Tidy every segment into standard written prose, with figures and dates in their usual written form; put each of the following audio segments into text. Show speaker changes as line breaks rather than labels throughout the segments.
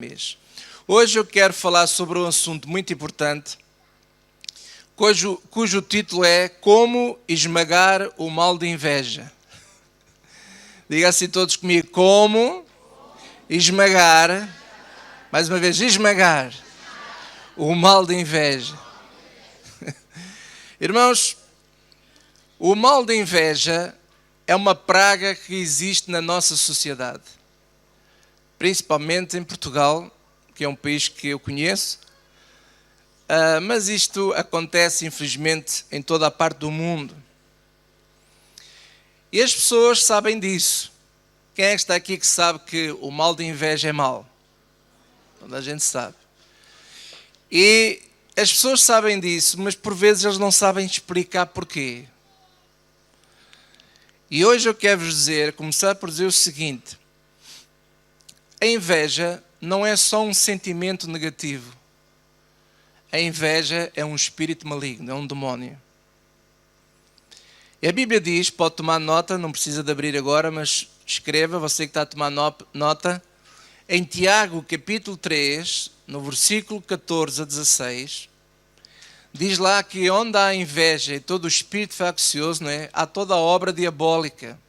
mês. Hoje eu quero falar sobre um assunto muito importante, cujo título é Como Esmagar o Mal de Inveja. Diga assim todos comigo, como esmagar, mais uma vez, esmagar o mal de inveja. Irmãos, o mal de inveja é uma praga que existe na nossa sociedade. Principalmente em Portugal, que é um país que eu conheço, mas isto acontece, infelizmente, em toda a parte do mundo. E as pessoas sabem disso. Quem é que está aqui que sabe que o mal de inveja é mau? Toda a gente sabe. E as pessoas sabem disso, mas por vezes eles não sabem explicar porquê. E hoje eu quero vos começar por dizer o seguinte. A inveja não é só um sentimento negativo. A inveja é um espírito maligno, é um demónio. E a Bíblia diz, pode tomar nota, não precisa de abrir agora, mas escreva, você que está a tomar nota, em Tiago capítulo 3, no versículo 14 a 16, diz lá que onde há inveja e todo o espírito faccioso, não é? Há toda a obra diabólica.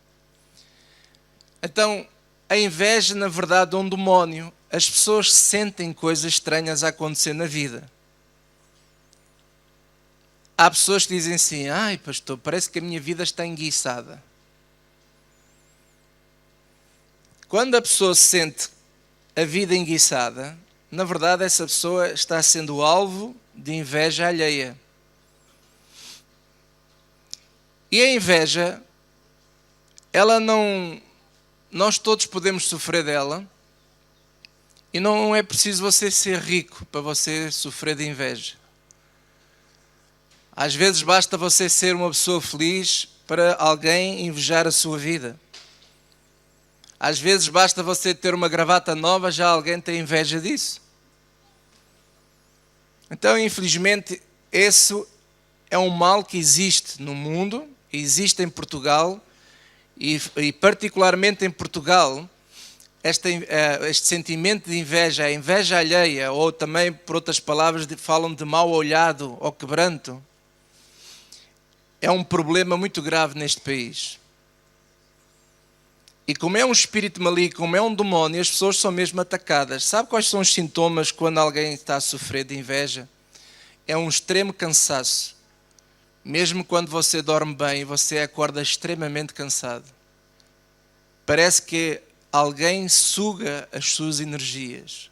Então, a inveja, na verdade, é um demónio. As pessoas sentem coisas estranhas a acontecer na vida. Há pessoas que dizem assim, ai pastor, parece que a minha vida está enguiçada. Quando a pessoa sente a vida enguiçada, na verdade essa pessoa está sendo alvo de inveja alheia. E a inveja, nós todos podemos sofrer dela, e não é preciso você ser rico para você sofrer de inveja. Às vezes basta você ser uma pessoa feliz para alguém invejar a sua vida. Às vezes basta você ter uma gravata nova, já alguém tem inveja disso. Então, infelizmente, esse é um mal que existe no mundo, existe em Portugal, e particularmente em Portugal, este sentimento de inveja, a inveja alheia, ou também, por outras palavras, falam de mal olhado ou quebranto, é um problema muito grave neste país. E como é um espírito maligno, como é um demónio, as pessoas são mesmo atacadas. Sabe quais são os sintomas quando alguém está a sofrer de inveja? É um extremo cansaço. Mesmo quando você dorme bem, você acorda extremamente cansado. Parece que alguém suga as suas energias.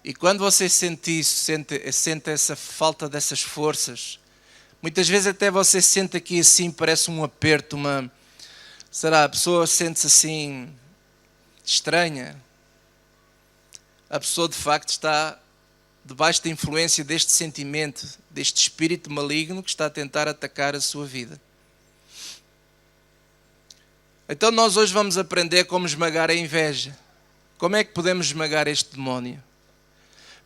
E quando você sente isso, sente essa falta dessas forças, muitas vezes até você sente aqui assim, parece um aperto, a pessoa sente-se assim, estranha. A pessoa de facto está debaixo da influência deste sentimento, deste espírito maligno que está a tentar atacar a sua vida. Então nós hoje vamos aprender como esmagar a inveja. Como é que podemos esmagar este demónio?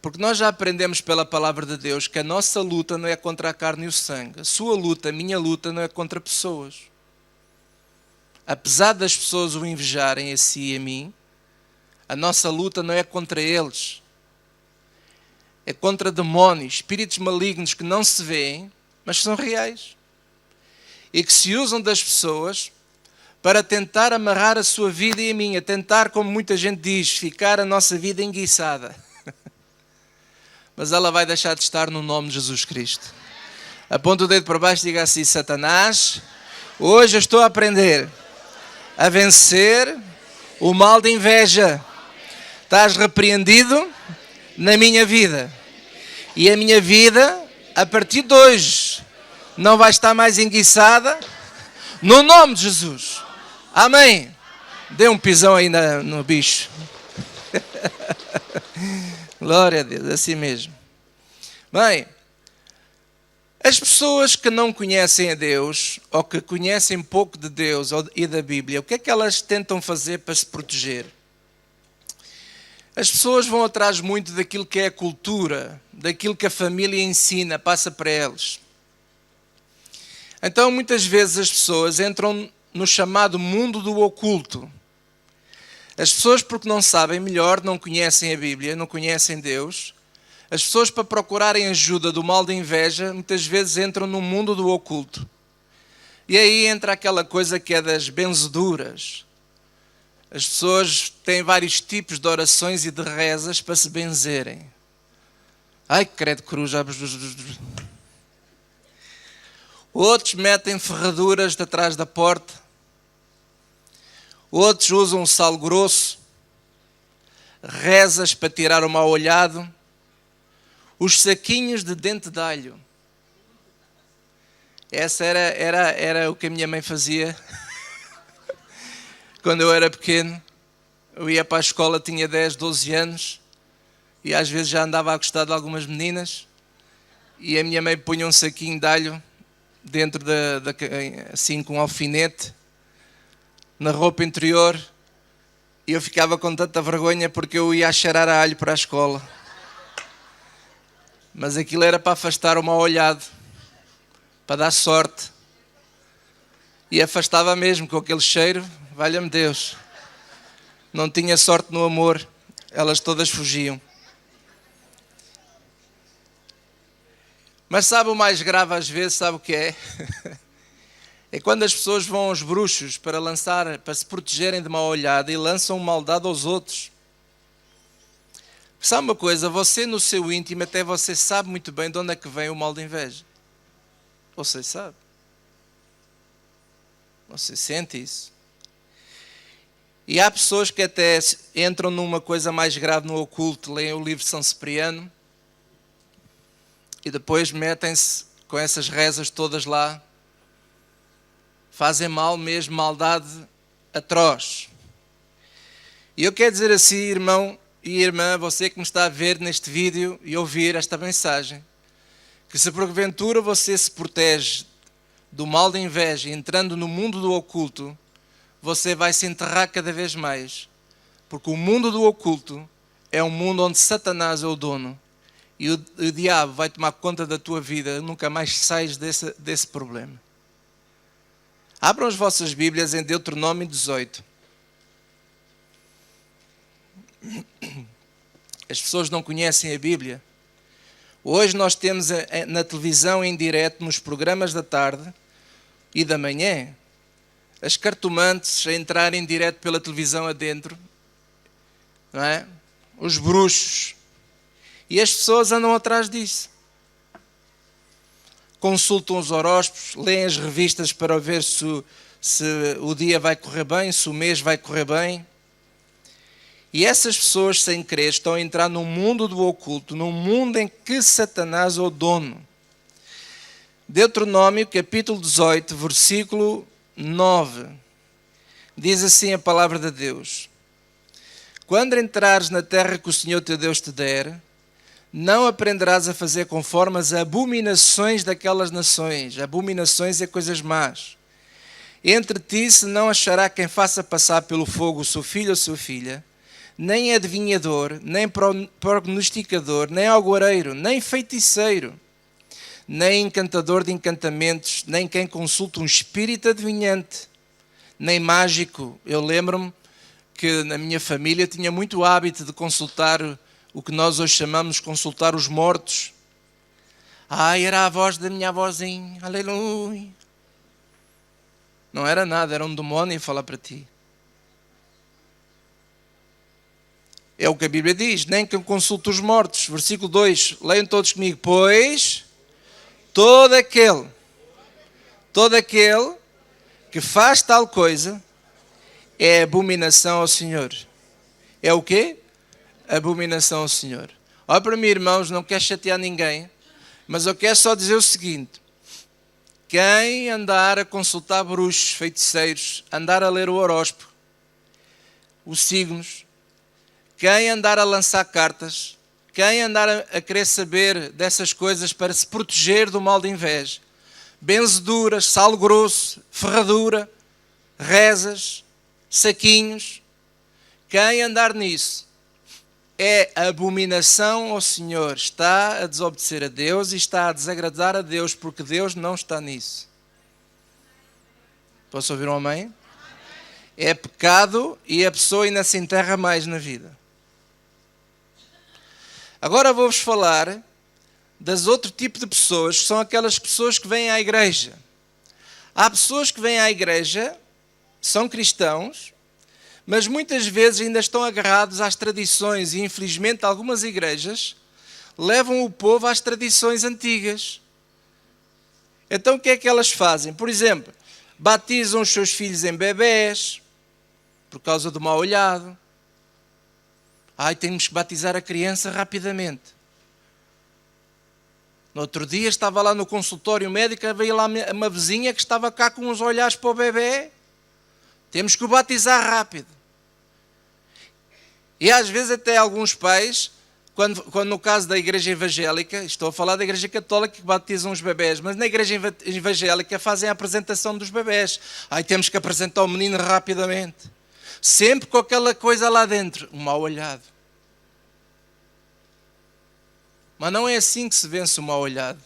Porque nós já aprendemos pela palavra de Deus que a nossa luta não é contra a carne e o sangue. A sua luta, a minha luta, não é contra pessoas. Apesar das pessoas o invejarem a si e a mim, a nossa luta não é contra eles. É contra demónios, espíritos malignos que não se veem, mas são reais. E que se usam das pessoas para tentar amarrar a sua vida e a minha. Tentar, como muita gente diz, ficar a nossa vida enguiçada. Mas ela vai deixar de estar no nome de Jesus Cristo. Aponta o dedo para baixo e diga assim, Satanás, hoje eu estou a aprender a vencer o mal de inveja. Estás repreendido na minha vida. E a minha vida, a partir de hoje, não vai estar mais enguiçada, no nome de Jesus. Amém. Dê um pisão aí no bicho. Glória a Deus, assim mesmo. Bem, as pessoas que não conhecem a Deus, ou que conhecem pouco de Deus e da Bíblia, o que é que elas tentam fazer para se proteger? As pessoas vão atrás muito daquilo que é a cultura, daquilo que a família ensina, passa para eles. Então, muitas vezes as pessoas entram no chamado mundo do oculto. As pessoas, porque não sabem melhor, não conhecem a Bíblia, não conhecem Deus. As pessoas, para procurarem ajuda do mal da inveja, muitas vezes entram no mundo do oculto. E aí entra aquela coisa que é das benzeduras. As pessoas têm vários tipos de orações e de rezas para se benzerem. Ai, credo cruz. Outros metem ferraduras de atrás da porta. Outros usam sal grosso. Rezas para tirar o mal olhado. Os saquinhos de dente de alho. Essa era o que a minha mãe fazia. Quando eu era pequeno, eu ia para a escola, tinha 10, 12 anos, e às vezes já andava a gostar de algumas meninas, e a minha mãe punha um saquinho de alho dentro assim com um alfinete, na roupa interior, e eu ficava com tanta vergonha porque eu ia a cheirar a alho para a escola. Mas aquilo era para afastar o mal olhado, para dar sorte. E afastava mesmo com aquele cheiro, valha-me Deus. Não tinha sorte no amor, elas todas fugiam. Mas sabe o mais grave às vezes, sabe o que é? É quando as pessoas vão aos bruxos para se protegerem de mal olhada e lançam maldade aos outros. Sabe uma coisa, você no seu íntimo, até você sabe muito bem de onde é que vem o mal de inveja. Você sabe. Você sente isso. E há pessoas que até entram numa coisa mais grave no oculto, leem o livro de São Cipriano e depois metem-se com essas rezas todas lá. Fazem mal mesmo, maldade atroz. E eu quero dizer assim, irmão e irmã, você que me está a ver neste vídeo e ouvir esta mensagem, que se porventura você se protege do mal da inveja entrando no mundo do oculto, você vai se enterrar cada vez mais. Porque o mundo do oculto é um mundo onde Satanás é o dono. E o diabo vai tomar conta da tua vida, nunca mais sais desse problema. Abram as vossas Bíblias em Deuteronômio 18. As pessoas não conhecem a Bíblia. Hoje nós temos na televisão em direto, nos programas da tarde e da manhã, as cartomantes a entrarem em direto pela televisão adentro, não é? Os bruxos. E as pessoas andam atrás disso. Consultam os horóscopos, leem as revistas para ver se o dia vai correr bem, se o mês vai correr bem. E essas pessoas, sem crer, estão a entrar num mundo do oculto, num mundo em que Satanás é o dono. Deuteronômio, capítulo 18, versículo 9. Diz assim a palavra de Deus: quando entrares na terra que o Senhor teu Deus te der, não aprenderás a fazer conforme as abominações daquelas nações. Abominações é coisas más. Entre ti se não achará quem faça passar pelo fogo o seu filho ou sua filha, nem adivinhador, nem prognosticador, nem algoreiro, nem feiticeiro, nem encantador de encantamentos, nem quem consulta um espírito adivinhante, nem mágico. Eu lembro-me que na minha família tinha muito hábito de consultar o que nós hoje chamamos de consultar os mortos. Era a voz da minha avózinha, aleluia. Não era nada, era um demónio a falar para ti. É o que a Bíblia diz, nem quem consulta os mortos. Versículo 2, leiam todos comigo. Pois todo aquele que faz tal coisa é abominação ao Senhor. É o quê? Abominação ao Senhor. Olha para mim, irmãos, não quero chatear ninguém, mas eu quero só dizer o seguinte: quem andar a consultar bruxos, feiticeiros, andar a ler o horóscopo, os signos, quem andar a lançar cartas, quem andar a querer saber dessas coisas para se proteger do mal de inveja, benzeduras, sal grosso, ferradura, rezas, saquinhos, quem andar nisso é abominação ao Senhor, está a desobedecer a Deus e está a desagradar a Deus, porque Deus não está nisso. Posso ouvir um amém? É pecado e a pessoa ainda se enterra mais na vida. Agora vou-vos falar das outro tipo de pessoas, que são aquelas pessoas que vêm à igreja. Há pessoas que vêm à igreja, são cristãos, mas muitas vezes ainda estão agarrados às tradições e, infelizmente, algumas igrejas levam o povo às tradições antigas. Então, o que é que elas fazem? Por exemplo, batizam os seus filhos em bebés, por causa do mau olhado. Temos que batizar a criança rapidamente. No outro dia estava lá no consultório médico, veio lá uma vizinha que estava cá com uns olhares para o bebê. Temos que o batizar rápido. E às vezes até alguns pais, quando no caso da igreja evangélica, estou a falar da igreja católica que batizam os bebés, mas na igreja evangélica fazem a apresentação dos bebés. Temos que apresentar o menino rapidamente. Sempre com aquela coisa lá dentro, um mau olhado. Mas não é assim que se vence o mau olhado.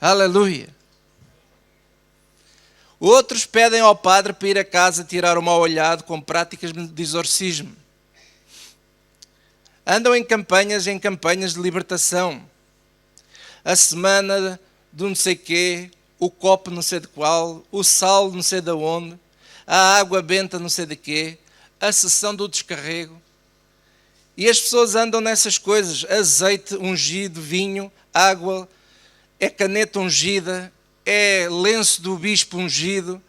Aleluia. Outros pedem ao padre para ir a casa tirar o mau olhado com práticas de exorcismo. Andam em campanhas de libertação. A semana do não sei quê, o copo não sei de qual, o sal não sei de onde, a água benta não sei de quê, a sessão do descarrego. E as pessoas andam nessas coisas, azeite ungido, vinho, água, é caneta ungida, é lenço do bispo ungido,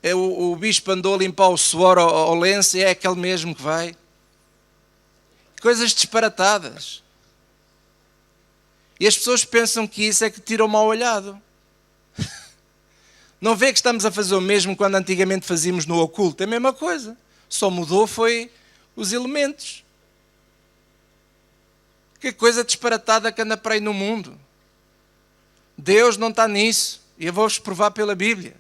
o bispo andou a limpar o suor ao lenço, é aquele mesmo que vai. Coisas disparatadas. E as pessoas pensam que isso é que tira o mau olhado. Não vê que estamos a fazer o mesmo quando antigamente fazíamos no oculto? É a mesma coisa. Só mudou foi os elementos. Que coisa disparatada que anda para aí no mundo. Deus não está nisso. E eu vou-vos provar pela Bíblia.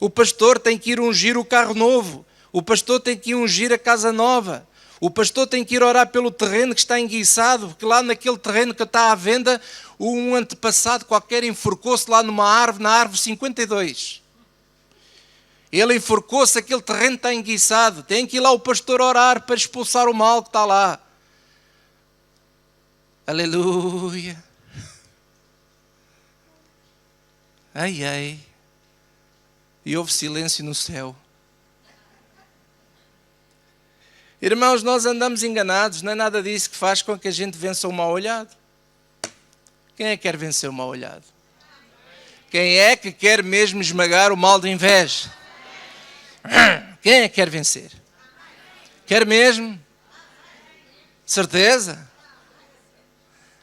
O pastor tem que ir ungir o carro novo. O pastor tem que ir ungir a casa nova. O pastor tem que ir orar pelo terreno que está enguiçado, porque lá naquele terreno que está à venda, um antepassado qualquer enforcou-se lá numa árvore, na árvore 52. Ele enforcou-se, aquele terreno está enguiçado. Tem que ir lá o pastor orar para expulsar o mal que está lá. Aleluia. Ai, ai. E houve silêncio no céu. Irmãos, nós andamos enganados, não é nada disso que faz com que a gente vença o mal olhado. Quem é que quer vencer o mal olhado? Quem é que quer mesmo esmagar o mal de inveja? Quem é que quer vencer? Quer mesmo? Certeza?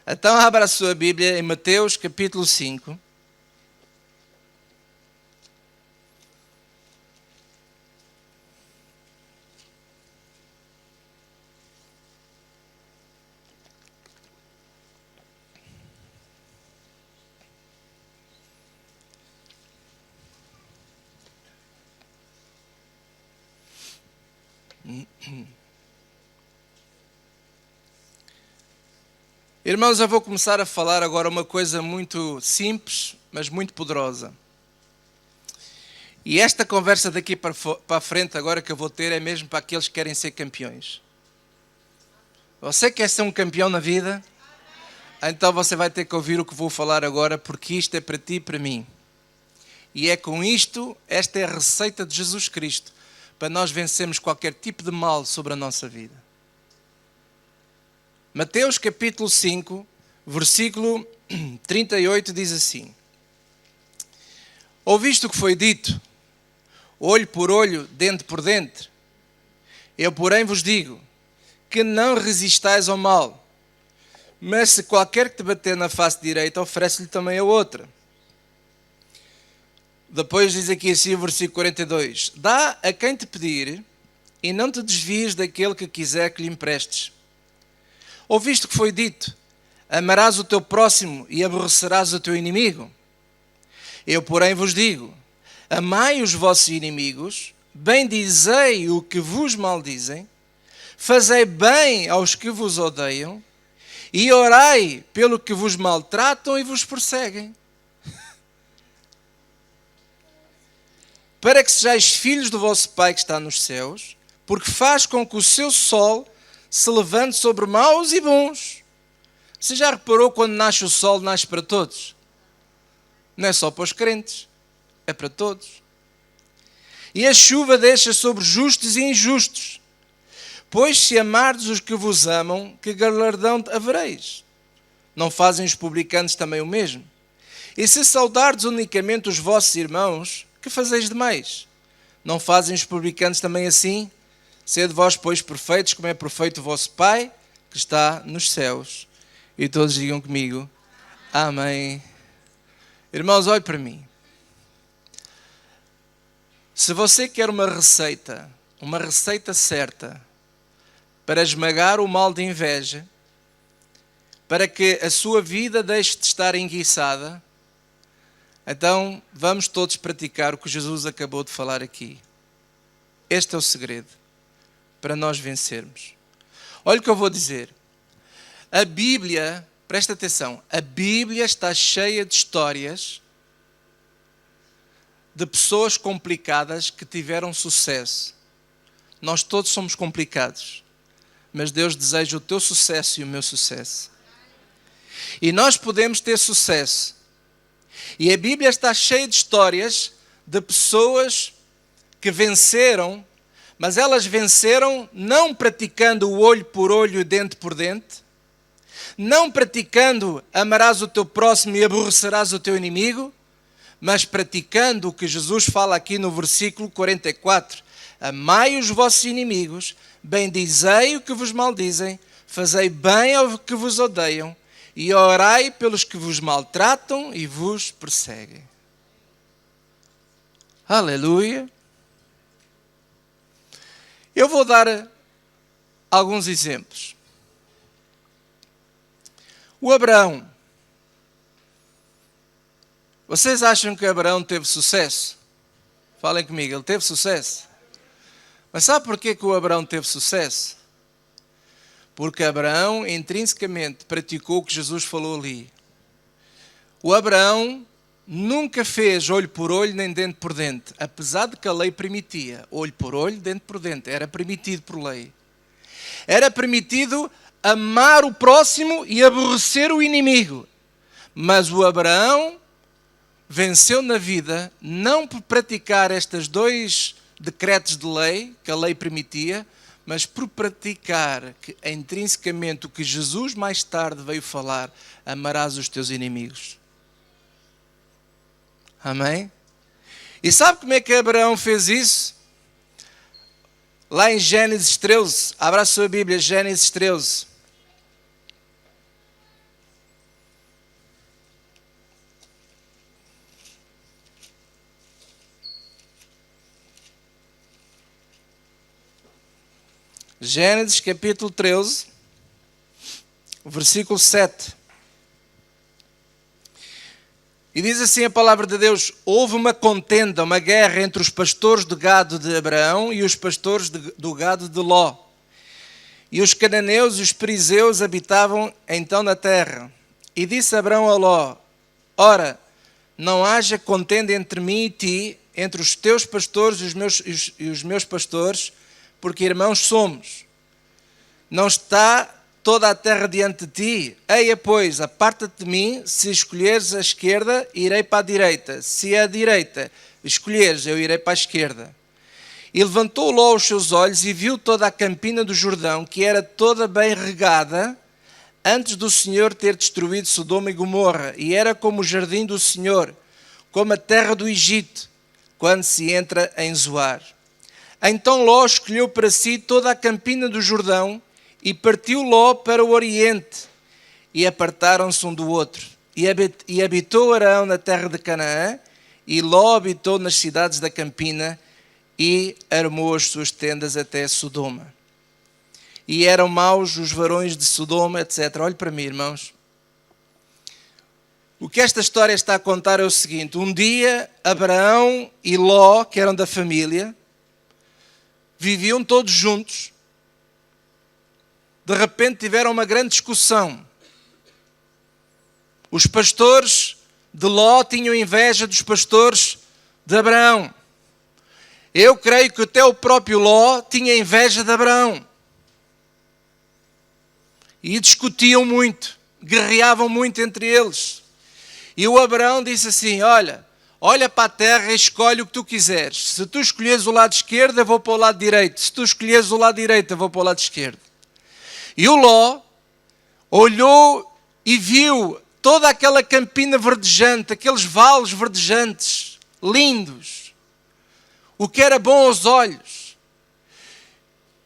Então abra a sua Bíblia em Mateus capítulo 5. Irmãos, eu vou começar a falar agora uma coisa muito simples, mas muito poderosa. E esta conversa daqui para a frente agora que eu vou ter é mesmo para aqueles que querem ser campeões. Você quer ser um campeão na vida? Então você vai ter que ouvir o que vou falar agora, porque isto é para ti e para mim. E é com isto, esta é a receita de Jesus Cristo, para nós vencermos qualquer tipo de mal sobre a nossa vida. Mateus capítulo 5, versículo 38 diz assim: Ouviste o que foi dito, olho por olho, dente por dente? Eu, porém, vos digo, que não resistais ao mal, mas se qualquer que te bater na face direita, oferece-lhe também a outra. Depois diz aqui assim o versículo 42, dá a quem te pedir, e não te desvies daquele que quiser que lhe emprestes. Ouviste o que foi dito, amarás o teu próximo e aborrecerás o teu inimigo? Eu, porém, vos digo, amai os vossos inimigos, bendizei o que vos maldizem, fazei bem aos que vos odeiam, e orai pelo que vos maltratam e vos perseguem. para que sejais filhos do vosso Pai que está nos céus, porque faz com que o seu sol se levante sobre maus e bons. Você já reparou quando nasce o sol, nasce para todos? Não é só para os crentes, é para todos. E a chuva deixa sobre justos e injustos. Pois se amardes os que vos amam, que galardão havereis? Não fazem os publicanos também o mesmo? E se saudardes unicamente os vossos irmãos, que fazeis demais? Não fazem os publicanos também assim? Sede vós, pois, perfeitos, como é perfeito o vosso Pai, que está nos céus. E todos digam comigo, amém. Irmãos, olhe para mim. Se você quer uma receita certa, para esmagar o mal de inveja, para que a sua vida deixe de estar enguiçada, então vamos todos praticar o que Jesus acabou de falar aqui. Este é o segredo para nós vencermos. Olha o que eu vou dizer. A Bíblia, presta atenção, a Bíblia está cheia de histórias de pessoas complicadas que tiveram sucesso. Nós todos somos complicados, mas Deus deseja o teu sucesso e o meu sucesso. E nós podemos ter sucesso. E a Bíblia está cheia de histórias de pessoas que venceram, mas elas venceram não praticando o olho por olho e dente por dente, não praticando amarás o teu próximo e aborrecerás o teu inimigo, mas praticando o que Jesus fala aqui no versículo 44. Amai os vossos inimigos, bendizei o que vos maldizem, fazei bem ao que vos odeiam e orai pelos que vos maltratam e vos perseguem. Aleluia! Eu vou dar alguns exemplos. O Abraão. Vocês acham que Abraão teve sucesso? Falem comigo, ele teve sucesso. Mas sabe porquê que o Abraão teve sucesso? Porque Abraão intrinsecamente praticou o que Jesus falou ali. O Abraão nunca fez olho por olho nem dente por dente, apesar de que a lei permitia. Olho por olho, dente por dente. Era permitido por lei. Era permitido amar o próximo e aborrecer o inimigo. Mas o Abraão venceu na vida não por praticar estes dois decretos de lei, que a lei permitia, mas por praticar que, intrinsecamente o que Jesus mais tarde veio falar, amarás os teus inimigos. Amém? E sabe como é que Abraão fez isso? Lá em Gênesis 13, abra a sua Bíblia, Gênesis 13. Gênesis capítulo 13, versículo 7. E diz assim a palavra de Deus: houve uma contenda, uma guerra entre os pastores de gado de Abraão e os pastores do gado de Ló. E os cananeus e os perizeus habitavam então na terra. E disse Abraão a Ló: ora, não haja contenda entre mim e ti, entre os teus pastores e os meus pastores, porque irmãos somos. Não está toda a terra diante de ti? Eia, pois, aparta-te de mim, se escolheres a esquerda, irei para a direita. Se a direita escolheres, eu irei para a esquerda. E levantou Ló os seus olhos e viu toda a campina do Jordão, que era toda bem regada, antes do Senhor ter destruído Sodoma e Gomorra, e era como o jardim do Senhor, como a terra do Egito, quando se entra em Zoar. Então Ló escolheu para si toda a campina do Jordão e partiu Ló para o Oriente e apartaram-se um do outro. E habitou Arão na terra de Canaã e Ló habitou nas cidades da campina e armou as suas tendas até Sodoma. E eram maus os varões de Sodoma, etc. Olhe para mim, irmãos. O que esta história está a contar é o seguinte: um dia Abraão e Ló, que eram da família, viviam todos juntos. De repente tiveram uma grande discussão. Os pastores de Ló tinham inveja dos pastores de Abraão. Eu creio que até o próprio Ló tinha inveja de Abraão. E discutiam muito, guerreavam muito entre eles. E o Abraão disse assim, olha para a terra e escolhe o que tu quiseres. Se tu escolheres o lado esquerdo, eu vou para o lado direito. Se tu escolheres o lado direito, eu vou para o lado esquerdo. E o Ló olhou e viu toda aquela campina verdejante, aqueles vales verdejantes, lindos. O que era bom aos olhos.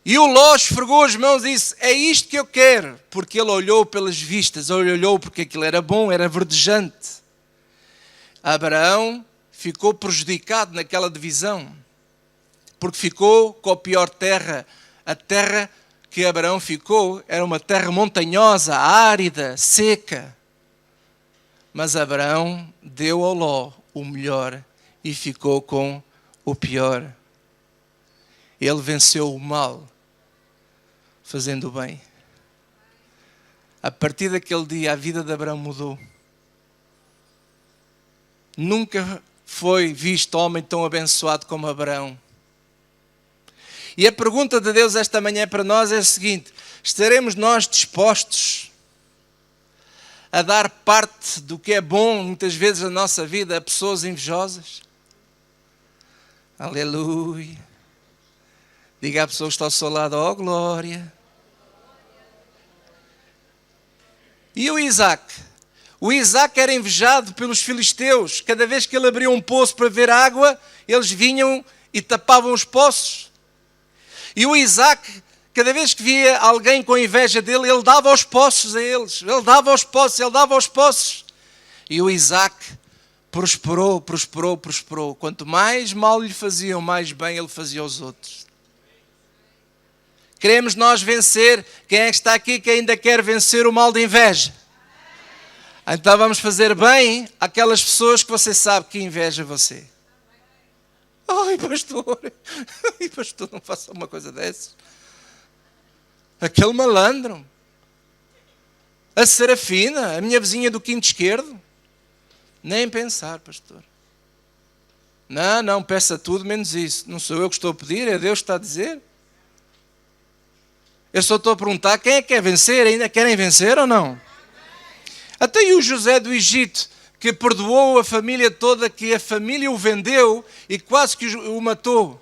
E o Ló esfregou as mãos e disse, é isto que eu quero. Porque ele olhou pelas vistas, ele olhou porque aquilo era bom, era verdejante. Abraão ficou prejudicado naquela divisão. Porque ficou com a pior terra. A terra que Abraão ficou era uma terra montanhosa, árida, seca. Mas Abraão deu ao Ló o melhor e ficou com o pior. Ele venceu o mal, fazendo o bem. A partir daquele dia, a vida de Abraão mudou. Nunca foi visto homem tão abençoado como Abraão. E a pergunta de Deus esta manhã para nós é a seguinte: estaremos nós dispostos a dar parte do que é bom, muitas vezes, na nossa vida, a pessoas invejosas? Aleluia. Diga à pessoa que está ao seu lado, oh glória. E o Isaac? O Isaac era invejado pelos filisteus. Cada vez que ele abria um poço para ver água, eles vinham e tapavam os poços. E o Isaac, cada vez que via alguém com inveja dele, ele dava aos poços a eles. Ele dava aos poços. E o Isaac prosperou. Quanto mais mal lhe faziam, mais bem ele fazia aos outros. Queremos nós vencer? Quem é que está aqui que ainda quer vencer o mal da inveja? Então vamos fazer bem àquelas pessoas que você sabe que invejam você. Ai, pastor, não faça uma coisa dessas. Aquele malandro. A Serafina, a minha vizinha do quinto esquerdo. Nem pensar, pastor. Não, peça tudo menos isso. Não sou eu que estou a pedir, é Deus que está a dizer. Eu só estou a perguntar, quem é que quer vencer? Ainda querem vencer ou não? Até e o José do Egito, que perdoou a família toda, que a família o vendeu e quase que o matou.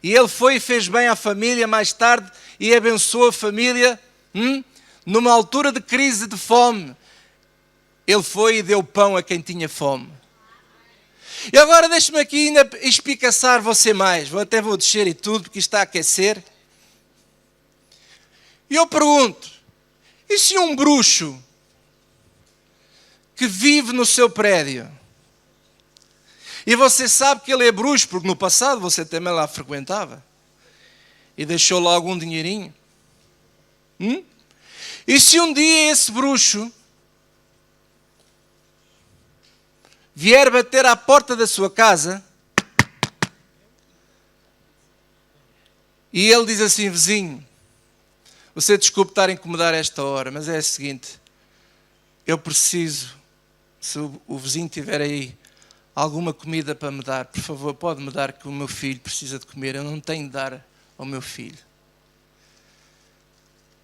E ele foi e fez bem à família mais tarde e abençoou a família numa altura de crise de fome. Ele foi e deu pão a quem tinha fome. E agora deixe-me aqui ainda espicaçar você mais. Até vou descer e tudo, porque está a aquecer. E eu pergunto, e se um bruxo que vive no seu prédio, e você sabe que ele é bruxo, porque no passado você também lá frequentava, e deixou lá algum dinheirinho? E se um dia esse bruxo vier bater à porta da sua casa, e ele diz assim, vizinho, você desculpe estar a incomodar esta hora, mas é o seguinte, eu preciso, se o vizinho tiver aí alguma comida para me dar, por favor, pode-me dar que o meu filho precisa de comer, eu não tenho de dar ao meu filho.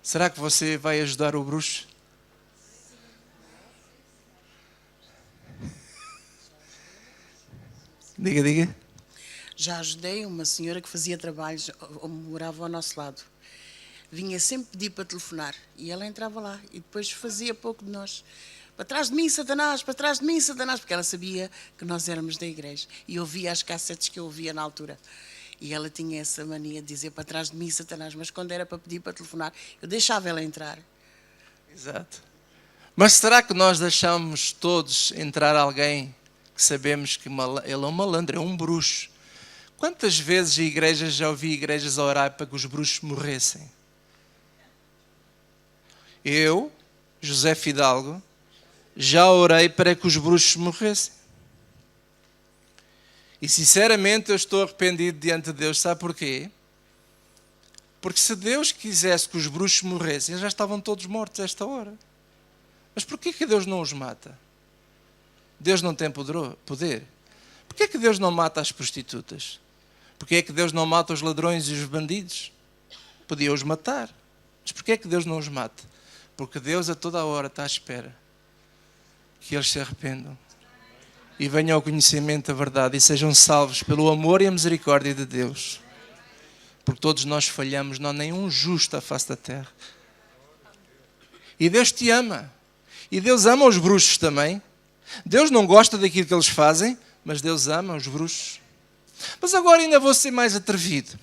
Será que você vai ajudar o bruxo? Diga.
Já ajudei uma senhora que fazia trabalhos, morava ao nosso lado. Vinha sempre pedir para telefonar e ela entrava lá e depois fazia pouco de nós. Para trás de mim, Satanás, porque ela sabia que nós éramos da igreja e ouvia as cassetes que eu ouvia na altura. E ela tinha essa mania de dizer para trás de mim, Satanás, mas quando era para pedir para telefonar, eu deixava ela entrar.
Exato. Mas será que nós deixamos todos entrar alguém que sabemos que ele é um malandro, é um bruxo? Quantas vezes já ouvi igrejas a orar para que os bruxos morressem? Eu, José Fidalgo, já orei para que os bruxos morressem. E sinceramente eu estou arrependido diante de Deus. Sabe porquê? Porque se Deus quisesse que os bruxos morressem, eles já estavam todos mortos a esta hora. Mas porquê que Deus não os mata? Deus não tem poder? Porquê que Deus não mata as prostitutas? Porque é que Deus não mata os ladrões e os bandidos? Podia-os matar. Mas porquê é que Deus não os mata? Porque Deus a toda a hora está à espera que eles se arrependam e venham ao conhecimento da verdade e sejam salvos pelo amor e a misericórdia de Deus. Porque todos nós falhamos, não há nenhum justo à face da terra. E Deus te ama. E Deus ama os bruxos também. Deus não gosta daquilo que eles fazem, mas Deus ama os bruxos. Mas agora ainda vou ser mais atrevido.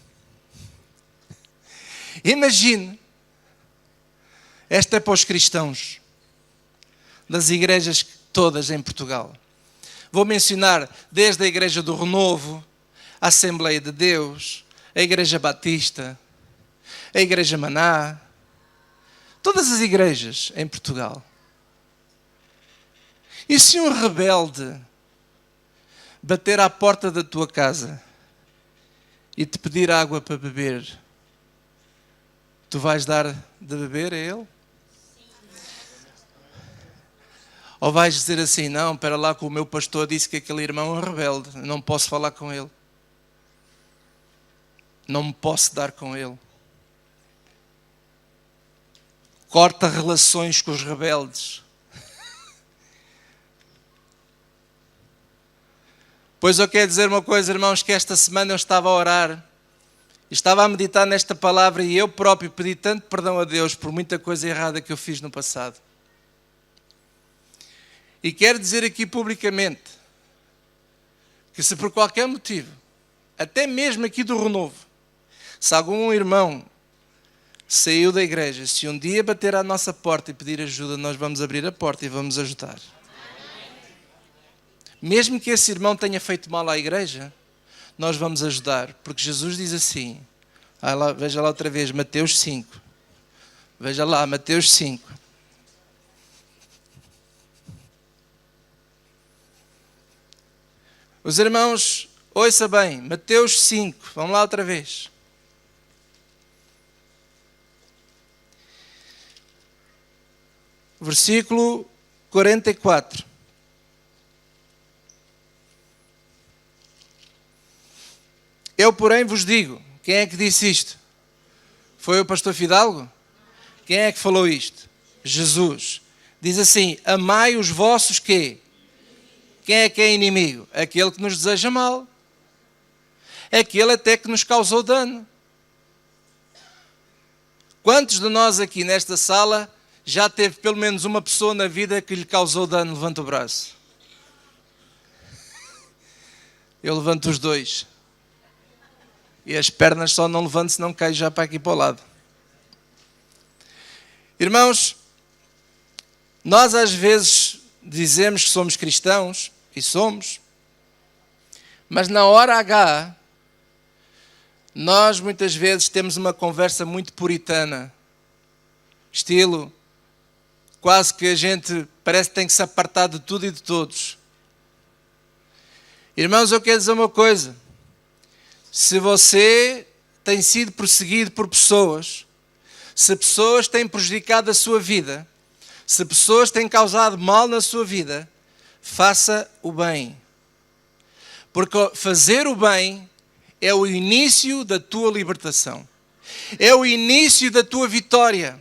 Imagine, esta é para os cristãos das igrejas todas em Portugal. Vou mencionar desde a Igreja do Renovo, a Assembleia de Deus, a Igreja Batista, a Igreja Maná, todas as igrejas em Portugal. E se um rebelde bater à porta da tua casa e te pedir água para beber, tu vais dar de beber a ele? Ou vais dizer assim, não, espera lá que o meu pastor disse que aquele irmão é um rebelde, não posso falar com ele. Não me posso dar com ele. Corta relações com os rebeldes. Pois eu quero dizer uma coisa, irmãos, que esta semana eu estava a orar, estava a meditar nesta palavra e eu próprio pedi tanto perdão a Deus por muita coisa errada que eu fiz no passado. E quero dizer aqui publicamente que se por qualquer motivo, até mesmo aqui do Renovo, se algum irmão saiu da igreja, se um dia bater à nossa porta e pedir ajuda, nós vamos abrir a porta e vamos ajudar. Mesmo que esse irmão tenha feito mal à igreja, nós vamos ajudar. Porque Jesus diz assim, veja lá outra vez, Mateus 5. Veja lá, Mateus 5. Os irmãos, ouça bem, Mateus 5, vamos lá outra vez. Versículo 44. Eu, porém, vos digo, quem é que disse isto? Foi o pastor Fidalgo? Quem é que falou isto? Jesus. Diz assim, amai os vossos quê? Quem é que é inimigo? Aquele que nos deseja mal. Aquele até que nos causou dano. Quantos de nós aqui nesta sala já teve pelo menos uma pessoa na vida que lhe causou dano? Levanta o braço. Eu levanto os dois. E as pernas só não levanto, senão caio já para aqui para o lado. Irmãos, nós às vezes dizemos que somos cristãos, e somos, mas na hora H, nós muitas vezes temos uma conversa muito puritana, estilo, quase que a gente parece que tem que se apartar de tudo e de todos. Irmãos, eu quero dizer uma coisa, se você tem sido perseguido por pessoas, se pessoas têm prejudicado a sua vida, se pessoas têm causado mal na sua vida, faça o bem. Porque fazer o bem é o início da tua libertação. É o início da tua vitória.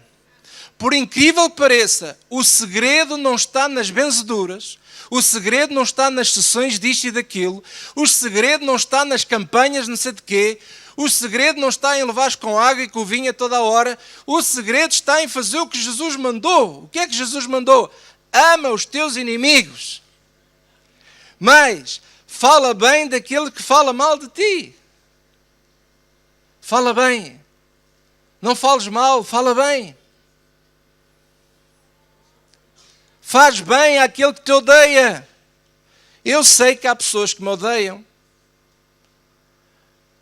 Por incrível que pareça, o segredo não está nas benzeduras, o segredo não está nas sessões disto e daquilo, o segredo não está nas campanhas não sei de quê, o segredo não está em levares com água e com vinho a toda a hora, o segredo está em fazer o que Jesus mandou. O que é que Jesus mandou? Ama os teus inimigos. Mas fala bem daquele que fala mal de ti. Fala bem. Não fales mal, fala bem. Faz bem àquele que te odeia. Eu sei que há pessoas que me odeiam.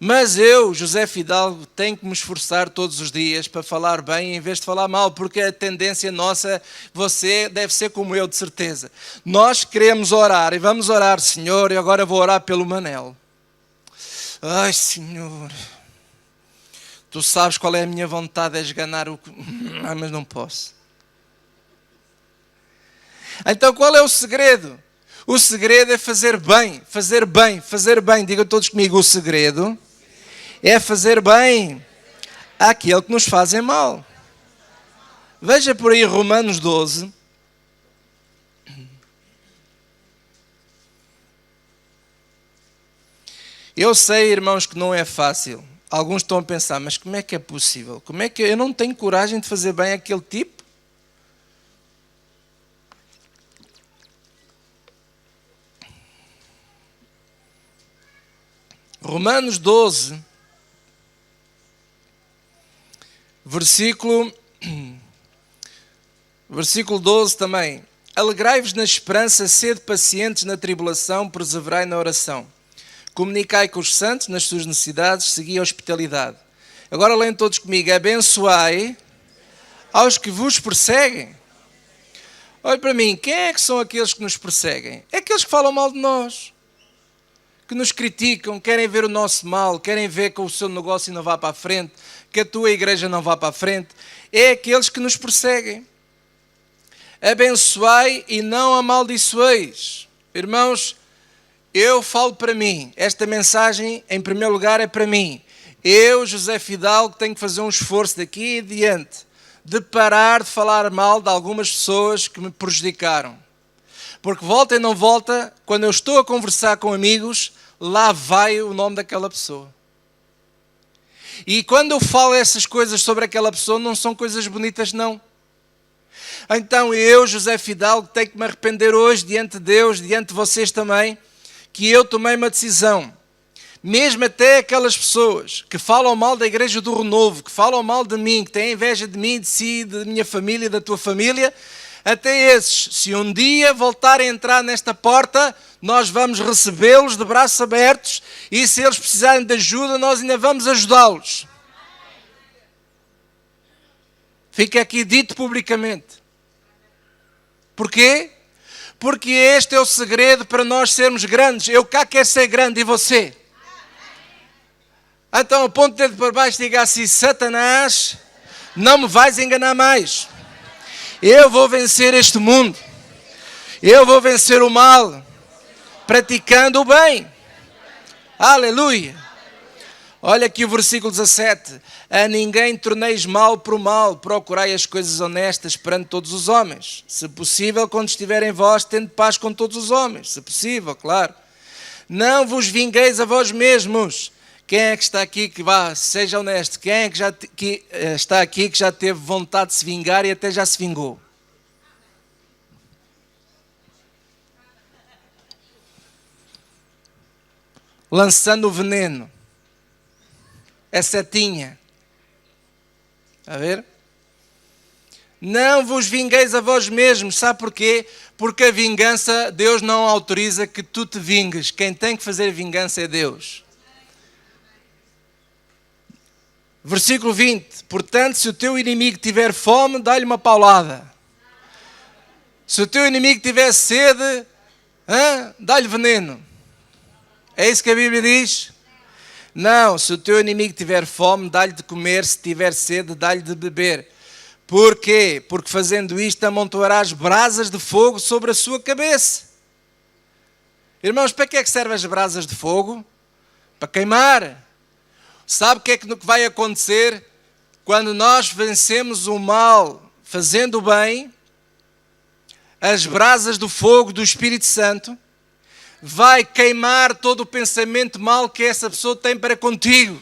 Mas eu, José Fidalgo, tenho que me esforçar todos os dias para falar bem em vez de falar mal, porque a tendência nossa, você deve ser como eu, de certeza. Nós queremos orar e vamos orar, Senhor, e agora vou orar pelo Manel. Ai, Senhor, tu sabes qual é a minha vontade, é esganar o... mas não posso. Então qual é o segredo? O segredo é fazer bem, fazer bem, fazer bem. Digam todos comigo, o segredo é fazer bem àquele que nos fazem mal. Veja por aí Romanos 12. Eu sei, irmãos, que não é fácil. Alguns estão a pensar, mas como é que é possível? Como é que eu não tenho coragem de fazer bem àquele tipo? Romanos 12, versículo 12 também. Alegrai-vos na esperança, sede pacientes na tribulação, perseverai na oração. Comunicai com os santos nas suas necessidades, segui a hospitalidade. Agora leiam todos comigo. Abençoai aos que vos perseguem. Olhe para mim, quem é que são aqueles que nos perseguem? É aqueles que falam mal de nós, que nos criticam, querem ver o nosso mal, querem ver que o seu negócio não vá para a frente, que a tua igreja não vá para a frente. É aqueles que nos perseguem. Abençoai e não amaldiçoeis. Irmãos, eu falo para mim. Esta mensagem, em primeiro lugar, é para mim. Eu, José Fidalgo, tenho que fazer um esforço daqui em diante de parar de falar mal de algumas pessoas que me prejudicaram. Porque volta e não volta, quando eu estou a conversar com amigos, lá vai o nome daquela pessoa. E quando eu falo essas coisas sobre aquela pessoa, não são coisas bonitas, não. Então eu, José Fidalgo, tenho que me arrepender hoje diante de Deus, diante de vocês também, que eu tomei uma decisão. Mesmo até aquelas pessoas que falam mal da Igreja do Renovo, que falam mal de mim, que têm inveja de mim, de si, da minha família, da tua família, até esses, se um dia voltarem a entrar nesta porta, nós vamos recebê-los de braços abertos e se eles precisarem de ajuda, nós ainda vamos ajudá-los. Fica aqui dito publicamente. Porquê? Porque este é o segredo para nós sermos grandes. Eu cá quero ser grande e você? Então aponte o dedo para baixo e diga assim: Satanás, não me vais enganar mais. Eu vou vencer este mundo. Eu vou vencer o mal, praticando o bem. Aleluia. Olha aqui o versículo 17. A ninguém torneis mal por mal, procurai as coisas honestas perante todos os homens. Se possível, quando estiver em vós, tende paz com todos os homens. Se possível, claro. Não vos vingueis a vós mesmos. Quem é que está aqui que vá, seja honesto, quem é que está aqui que já teve vontade de se vingar e até já se vingou? Lançando o veneno. É setinha. A ver? Não vos vingueis a vós mesmos. Sabe porquê? Porque a vingança, Deus não autoriza que tu te vingues. Quem tem que fazer vingança é Deus. Versículo 20. Portanto, se o teu inimigo tiver fome, dá-lhe uma paulada. Se o teu inimigo tiver sede, dá-lhe veneno. É isso que a Bíblia diz? Não, se o teu inimigo tiver fome, dá-lhe de comer, se tiver sede, dá-lhe de beber. Porquê? Porque fazendo isto amontoarás brasas de fogo sobre a sua cabeça. Irmãos, para que é que servem as brasas de fogo? Para queimar. Sabe o que é que vai acontecer quando nós vencemos o mal fazendo o bem? As brasas do fogo do Espírito Santo vai queimar todo o pensamento mal que essa pessoa tem para contigo.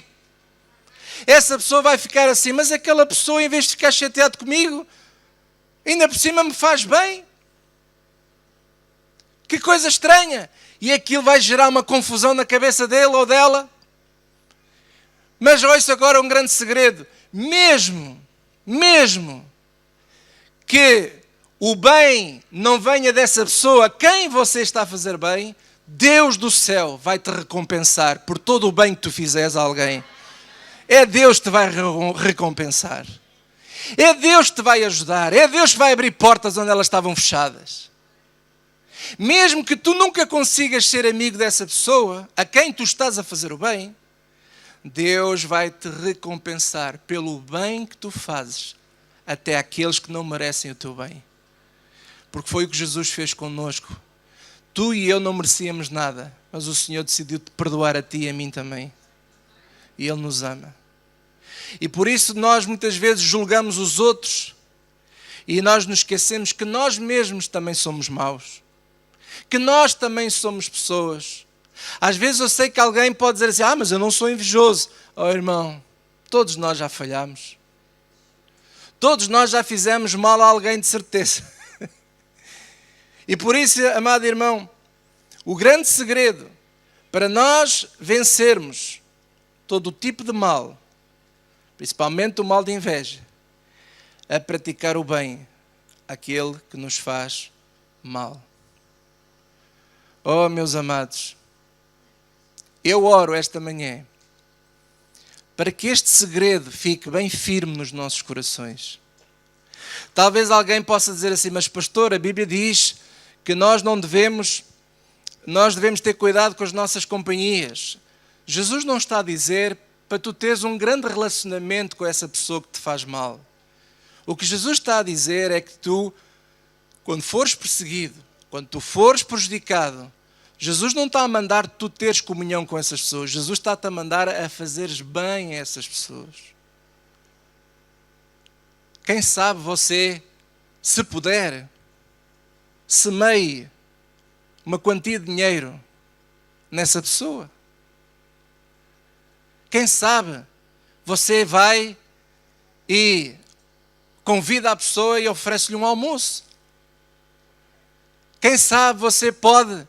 Essa pessoa vai ficar assim, mas aquela pessoa, em vez de ficar chateado comigo, ainda por cima me faz bem. Que coisa estranha. E aquilo vai gerar uma confusão na cabeça dele ou dela. Mas ouça agora um grande segredo. Mesmo que o bem não venha dessa pessoa a quem você está a fazer bem, Deus do céu vai te recompensar por todo o bem que tu fizeres a alguém. É Deus que te vai recompensar. É Deus que te vai ajudar. É Deus que vai abrir portas onde elas estavam fechadas. Mesmo que tu nunca consigas ser amigo dessa pessoa a quem tu estás a fazer o bem, Deus vai te recompensar pelo bem que tu fazes até aqueles que não merecem o teu bem. Porque foi o que Jesus fez connosco. Tu e eu não merecíamos nada, mas o Senhor decidiu te perdoar a ti e a mim também. e Ele nos ama. E por isso nós muitas vezes julgamos os outros e nós nos esquecemos que nós mesmos também somos maus. Que nós também somos pessoas. Às vezes eu sei que alguém pode dizer assim, mas eu não sou invejoso. Oh irmão, todos nós já falhamos. Todos nós já fizemos mal a alguém de certeza. E por isso, amado irmão, o grande segredo para nós vencermos todo o tipo de mal, principalmente o mal de inveja, é praticar o bem àquele que nos faz mal. Oh, meus amados, eu oro esta manhã para que este segredo fique bem firme nos nossos corações. Talvez alguém possa dizer assim, mas pastor, a Bíblia diz que nós devemos ter cuidado com as nossas companhias. Jesus não está a dizer para tu teres um grande relacionamento com essa pessoa que te faz mal. O que Jesus está a dizer é que tu, quando fores perseguido, quando tu fores prejudicado, Jesus não está a mandar tu teres comunhão com essas pessoas. Jesus está-te a mandar a fazeres bem a essas pessoas. Quem sabe você, se puder, semeie uma quantia de dinheiro nessa pessoa. Quem sabe você vai e convida a pessoa e oferece-lhe um almoço. Quem sabe você pode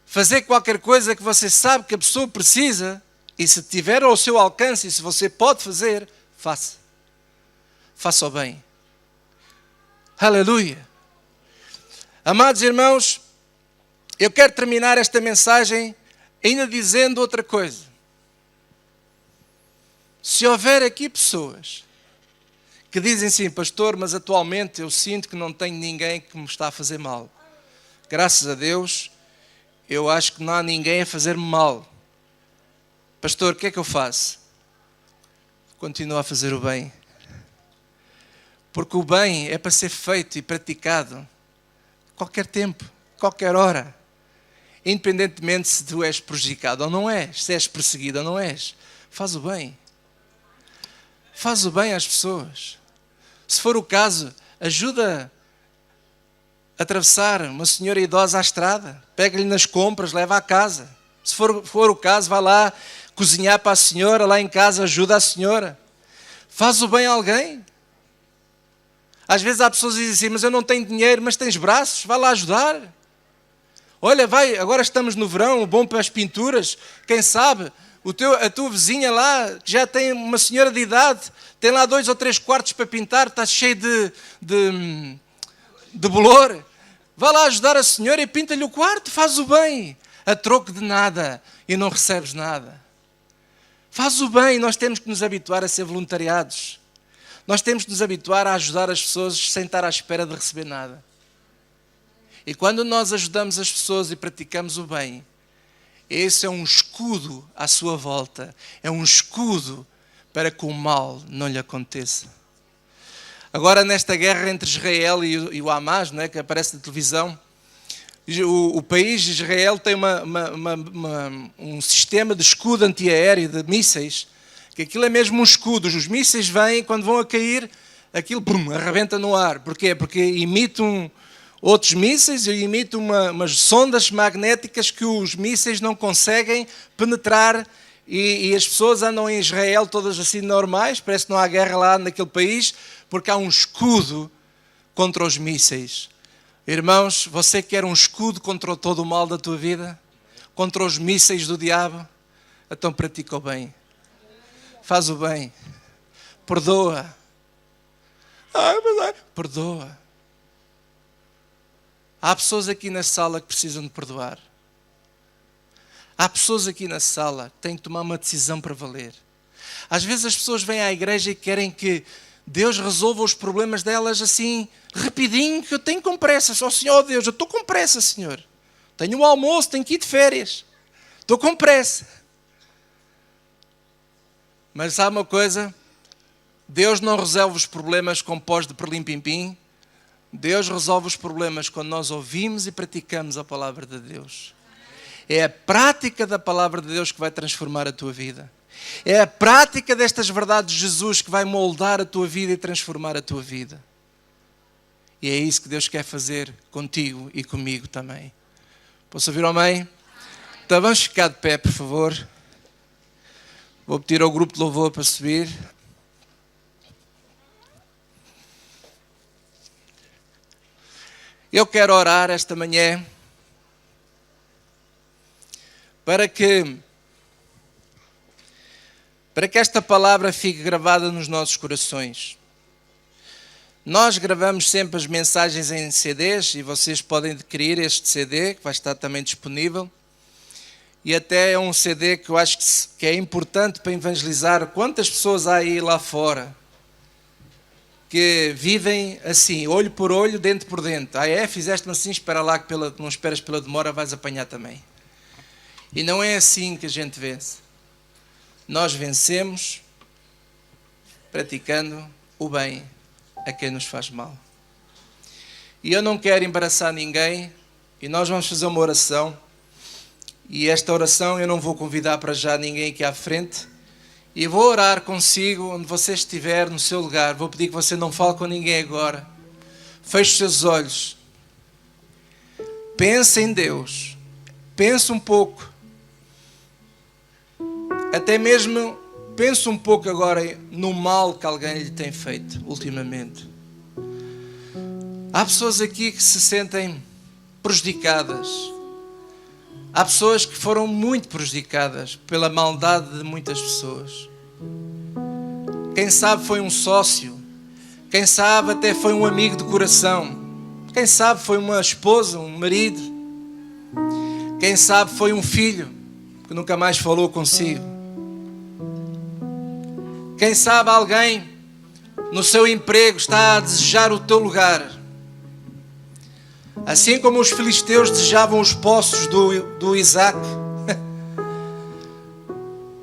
fazer qualquer coisa que você sabe que a pessoa precisa e se tiver ao seu alcance e se você pode fazer, faça. Faça o bem. Aleluia. Amados irmãos, eu quero terminar esta mensagem ainda dizendo outra coisa. Se houver aqui pessoas que dizem assim, pastor, mas atualmente eu sinto que não tenho ninguém que me está a fazer mal. Graças a Deus, eu acho que não há ninguém a fazer-me mal. Pastor, o que é que eu faço? Continuo a fazer o bem. Porque o bem é para ser feito e praticado qualquer tempo, qualquer hora. Independentemente se tu és prejudicado ou não és, se és perseguido ou não és. Faz o bem. Faz o bem às pessoas. Se for o caso, ajuda a atravessar uma senhora idosa à estrada. Pega-lhe nas compras, leva à casa. Se for o caso, vai lá cozinhar para a senhora, lá em casa ajuda a senhora. Faz o bem a alguém. Às vezes há pessoas que dizem assim, mas eu não tenho dinheiro, mas tens braços, vai lá ajudar. Olha, vai, agora estamos no verão, bom para as pinturas, quem sabe, a tua vizinha lá, que já tem uma senhora de idade, tem lá 2 ou 3 quartos para pintar, está cheio de bolor. Vai lá ajudar a senhora e pinta-lhe o quarto, faz o bem, a troco de nada e não recebes nada. Faz o bem, nós temos que nos habituar a ser voluntariados. Nós temos que nos habituar a ajudar as pessoas sem estar à espera de receber nada. E quando nós ajudamos as pessoas e praticamos o bem, esse é um escudo à sua volta. É um escudo para que o mal não lhe aconteça. Agora, nesta guerra entre Israel e o Hamas, não é, que aparece na televisão, o país de Israel tem um sistema de escudo antiaéreo de mísseis, que aquilo é mesmo um escudo. Os mísseis vêm, quando vão a cair, aquilo arrebenta no ar. Porquê? Porque imitam outros mísseis e imitam umas sondas magnéticas que os mísseis não conseguem penetrar. E as pessoas andam em Israel todas assim normais, parece que não há guerra lá naquele país, porque há um escudo contra os mísseis. Irmãos, você quer um escudo contra todo o mal da tua vida? Contra os mísseis do diabo? Então pratica o bem. Faz o bem. Perdoa. Perdoa. Há pessoas aqui na sala que precisam de perdoar. Há pessoas aqui na sala que têm que tomar uma decisão para valer. Às vezes as pessoas vêm à igreja e querem que Deus resolva os problemas delas assim, rapidinho, que eu tenho com pressa. Só, Senhor Deus, eu estou com pressa, Senhor. Tenho um almoço, tenho que ir de férias. Estou com pressa. Mas sabe uma coisa? Deus não resolve os problemas com pós de perlim-pim-pim. Deus resolve os problemas quando nós ouvimos e praticamos a palavra de Deus. É a prática da palavra de Deus que vai transformar a tua vida. É a prática destas verdades de Jesus que vai moldar a tua vida e transformar a tua vida. E é isso que Deus quer fazer contigo e comigo também. Posso ouvir amém? Então vamos ficar de pé, por favor. Vou pedir ao grupo de louvor para subir. Eu quero orar esta manhã para que esta palavra fique gravada nos nossos corações. Nós gravamos sempre as mensagens em CDs e vocês podem adquirir este CD, que vai estar também disponível. E até é um CD que eu acho que é importante para evangelizar. Quantas pessoas há aí lá fora que vivem assim, olho por olho, dente por dente. Fizeste-me assim, espera lá que não esperas pela demora, vais apanhar também. E não é assim que a gente vence. Nós vencemos praticando o bem a quem nos faz mal. E eu não quero embaraçar ninguém, e nós vamos fazer uma oração. E esta oração eu não vou convidar para já ninguém aqui à frente. E vou orar consigo, onde você estiver, no seu lugar. Vou pedir que você não fale com ninguém agora. Feche os seus olhos. Pense em Deus. Pense um pouco. Até mesmo pense um pouco agora no mal que alguém lhe tem feito ultimamente. Há pessoas aqui que se sentem prejudicadas. Há pessoas que foram muito prejudicadas pela maldade de muitas pessoas. Quem sabe foi um sócio. Quem sabe até foi um amigo de coração. Quem sabe foi uma esposa, um marido. Quem sabe foi um filho que nunca mais falou consigo. Quem sabe alguém no seu emprego está a desejar o teu lugar. Assim como os filisteus desejavam os poços do Isaac.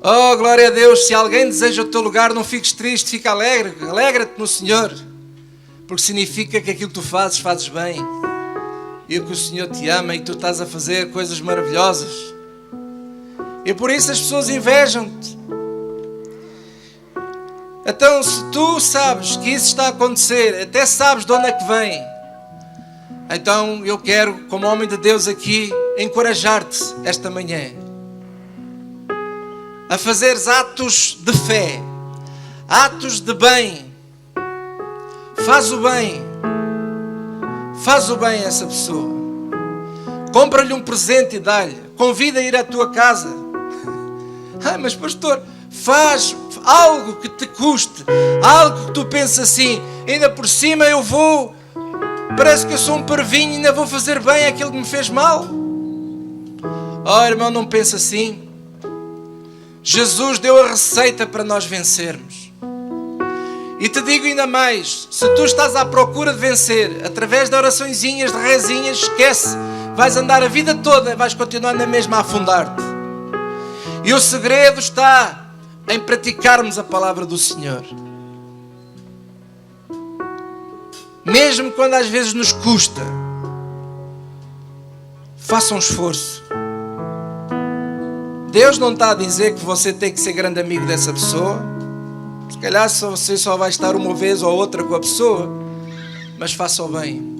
Oh, glória a Deus, se alguém deseja o teu lugar, não fiques triste, fica alegre. Alegra-te no Senhor. Porque significa que aquilo que tu fazes, fazes bem. E que o Senhor te ama e que tu estás a fazer coisas maravilhosas. E por isso as pessoas invejam-te. Então, se tu sabes que isso está a acontecer, até sabes de onde é que vem, então eu quero, como homem de Deus aqui, encorajar-te esta manhã a fazeres atos de fé, atos de bem. Faz o bem a essa pessoa. Compra-lhe um presente e dá-lhe. Convida a ir à tua casa. Mas pastor, faz algo que te custe, algo que tu penses assim, ainda por cima eu vou, parece que eu sou um parvinho e ainda vou fazer bem aquilo que me fez mal. Oh irmão, não pense assim. Jesus deu a receita para nós vencermos. E te digo ainda mais, se tu estás à procura de vencer, através de oraçõezinhas, de rezinhas, esquece, vais andar a vida toda, vais continuar na mesma a afundar-te. E o segredo está em praticarmos a palavra do Senhor. Mesmo quando às vezes nos custa, faça um esforço. Deus não está a dizer que você tem que ser grande amigo dessa pessoa. Se calhar você só vai estar uma vez ou outra com a pessoa, mas faça o bem.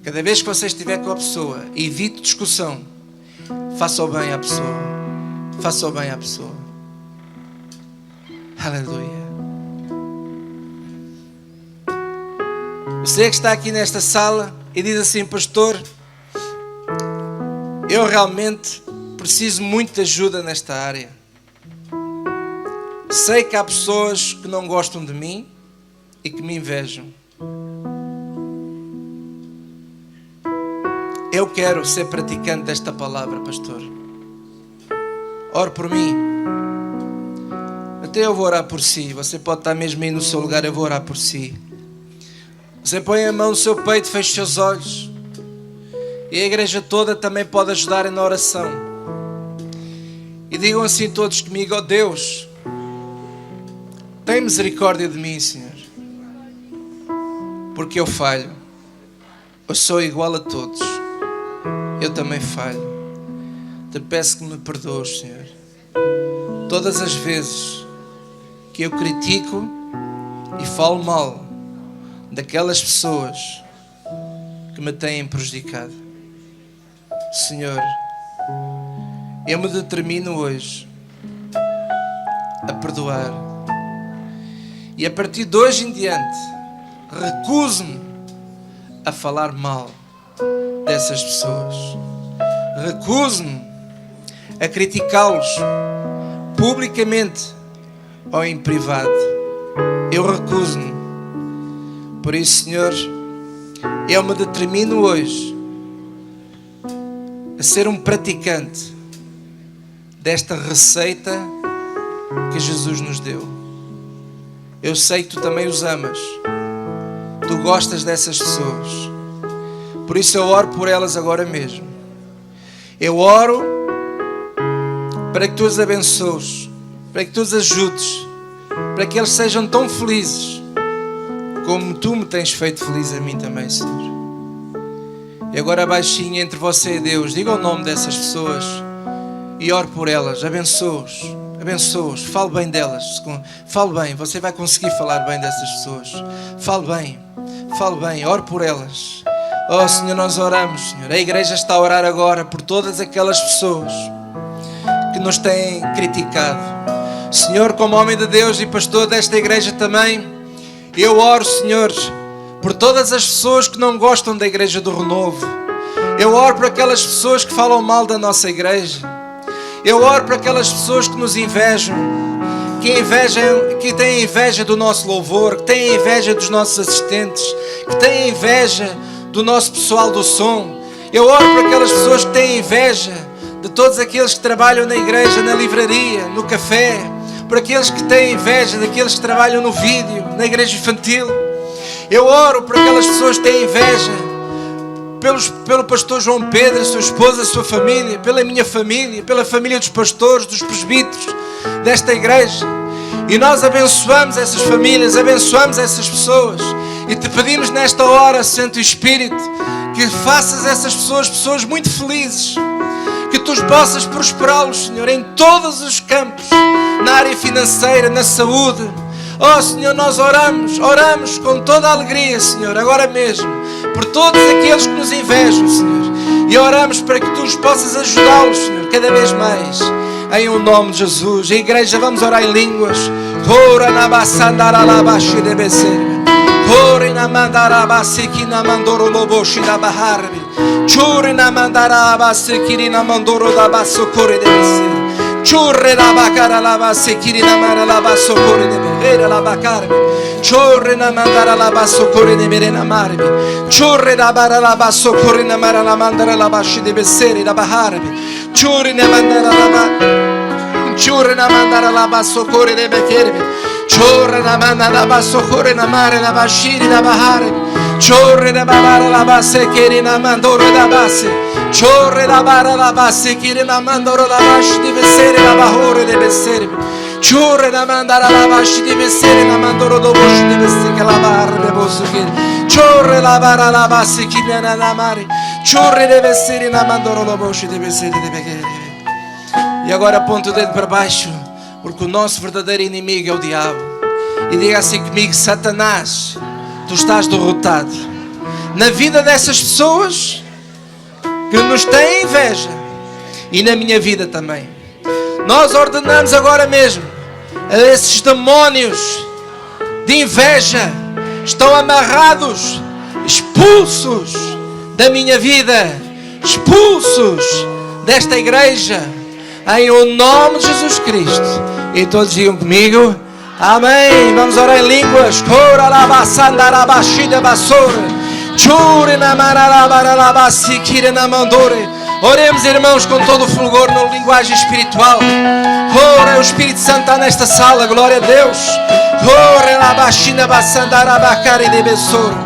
Cada vez que você estiver com a pessoa, evite discussão. Faça o bem à pessoa. Faça o bem à pessoa. Aleluia. Você que está aqui nesta sala e diz assim, pastor, eu realmente preciso muito de ajuda nesta área. Sei que há pessoas que não gostam de mim e que me invejam. Eu quero ser praticante desta palavra, pastor. Ore por mim. Até eu vou orar por si. Você pode estar mesmo aí no seu lugar, eu vou orar por si. Você põe a mão no seu peito, feche os seus olhos. E a igreja toda também pode ajudar na oração. E digam assim todos comigo, ó Deus, tem misericórdia de mim, Senhor. Porque eu falho. Eu sou igual a todos. Eu também falho. Te peço que me perdoes, Senhor. todas as vezes que eu critico e falo mal daquelas pessoas que me têm prejudicado. Senhor, eu me determino hoje a perdoar. E a partir de hoje em diante, recuso-me a falar mal dessas pessoas. Recuso-me a criticá-los publicamente ou em privado. Eu recuso-me. Por isso, Senhor, eu me determino hoje a ser um praticante desta receita que Jesus nos deu. Eu sei que Tu também os amas. Tu gostas dessas pessoas. Por isso eu oro por elas agora mesmo. Eu oro para que Tu os abençoes, para que Tu os ajudes, para que eles sejam tão felizes como Tu me tens feito feliz a mim também, Senhor. E agora baixinho entre você e Deus, diga o nome dessas pessoas e ore por elas, abençoe-os, abençoe-os, fale bem delas, fale bem, você vai conseguir falar bem dessas pessoas, fale bem, ore por elas. Oh Senhor, nós oramos, Senhor, a igreja está a orar agora por todas aquelas pessoas que nos têm criticado. Senhor, como homem de Deus e pastor desta igreja também, eu oro, Senhor, por todas as pessoas que não gostam da igreja do Renovo. Eu oro por aquelas pessoas que falam mal da nossa igreja. Eu oro por aquelas pessoas que nos invejam, que têm inveja do nosso louvor, que têm inveja dos nossos assistentes, que têm inveja do nosso pessoal do som. Eu oro por aquelas pessoas que têm inveja de todos aqueles que trabalham na igreja, na livraria, no café, por aqueles que têm inveja daqueles que trabalham no vídeo, na igreja infantil. Eu oro por aquelas pessoas que têm inveja pelo pastor João Pedro, a sua esposa, a sua família, pela minha família, pela família dos pastores, dos presbíteros desta igreja. E nós abençoamos essas famílias, abençoamos essas pessoas. E Te pedimos nesta hora, Santo Espírito, que faças essas pessoas muito felizes. Que Tu possas prosperá-los, Senhor, em todos os campos, na área financeira, na saúde. Oh Senhor, nós oramos com toda a alegria, Senhor, agora mesmo, por todos aqueles que nos invejam, Senhor. E oramos para que Tu os possas ajudá-los, Senhor, cada vez mais. Em o nome de Jesus. A igreja, vamos orar em línguas. Ora na basandara la bashi de becer. Ora na mandara basiki na mandoro loboshi da baharbi. Churi na mandara basiki na mandoro da basokore de becer. Churre la bacara la basiki na mara la basokore de becer la bacarbi. Chorre na mandara la basokore de merena marbi. Chorre da bara la basokore na mara la mandara la bashi de becer da baharbi. Churi na mandara la basokore de bekerbe. Chorre na mandara la basokore na mare la bashiri da bahare. Chorre na bara la basekeri na mandoro da base. Chorre la bara la basekeri na mandoro da bashi de besere la bahore de besere. Chorre na mandara la bashi de besere na mandoro do boshi de besere la bahare de bosokeri. Chorre la bara la basekeri na mare. Chorre de besere na mandoro do boshi de besere de bekere. E agora aponta o dedo para baixo, porque o nosso verdadeiro inimigo é o diabo. E diga assim comigo: Satanás, Tu estás derrotado. Na vida dessas pessoas que nos têm inveja, e na minha vida também, nós ordenamos agora mesmo a esses demónios de inveja, estão amarrados, expulsos da minha vida, expulsos desta igreja, em o nome de Jesus Cristo. E todos digam comigo: amém. Vamos orar em línguas. Oremos, irmãos, com todo o fulgor na linguagem espiritual. Ora, o Espírito Santo está nesta sala, glória a Deus. Ora, la bashina basandara bakari de besoro.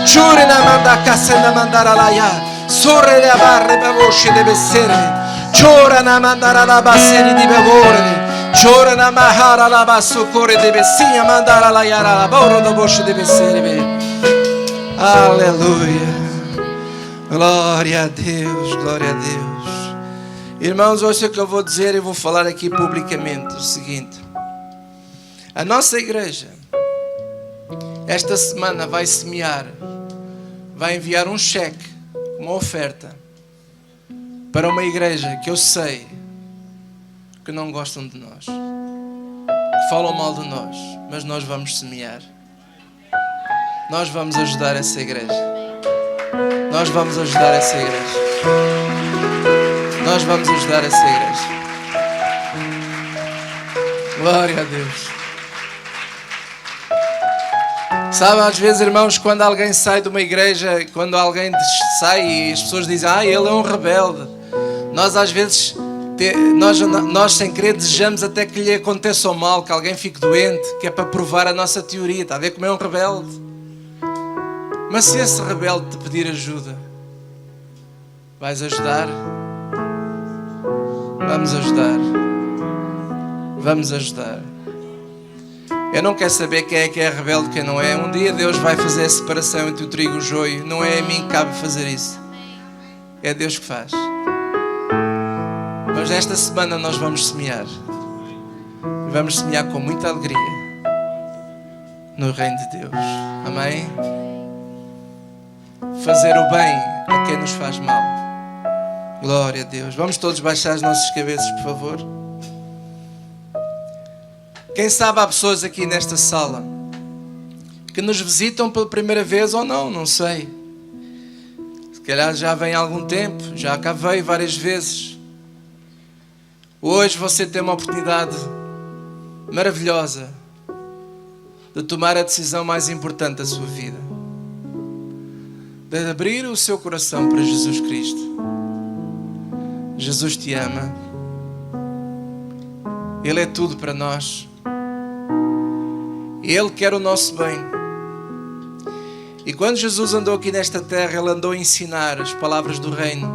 Chure na manda kasenda mandara laya. Sorre la barre baboshi de besere. Chora na mandara la baseri di bevore. Chora na mahara la bassocore de bessinha mandara la yara la boro do boshi de besere. Aleluia. Glória a Deus, glória a Deus. Irmãos, ouça o que eu vou dizer e vou falar aqui publicamente o seguinte. A nossa igreja, esta semana vai semear, vai enviar um cheque, uma oferta, para uma igreja que eu sei que não gostam de nós, que falam mal de nós, mas nós vamos semear. Nós vamos ajudar essa igreja. Nós vamos ajudar essa igreja. Nós vamos ajudar essa igreja. Glória a Deus. Sabe, às vezes, irmãos, quando alguém sai de uma igreja, quando alguém sai e as pessoas dizem, ele é um rebelde. Nós às vezes, nós sem querer desejamos até que lhe aconteça o mal, que alguém fique doente, que é para provar a nossa teoria. Está a ver como é um rebelde? Mas se esse rebelde te pedir ajuda, vais ajudar? Vamos ajudar. Vamos ajudar. Eu não quero saber quem é rebelde e quem não é. Um dia Deus vai fazer a separação entre o trigo e o joio. Não é a mim que cabe fazer isso. É Deus que faz. Mas esta semana nós vamos semear. Vamos semear com muita alegria no reino de Deus. Amém? Fazer o bem a quem nos faz mal. Glória a Deus. Vamos todos baixar as nossas cabeças, por favor. Quem sabe há pessoas aqui nesta sala que nos visitam pela primeira vez ou não, não sei. Se calhar já vem há algum tempo, já cá veio várias vezes. Hoje você tem uma oportunidade maravilhosa de tomar a decisão mais importante da sua vida. De abrir o seu coração para Jesus Cristo. Jesus te ama. Ele é tudo para nós. Ele quer o nosso bem. E quando Jesus andou aqui nesta terra, Ele andou a ensinar as palavras do reino,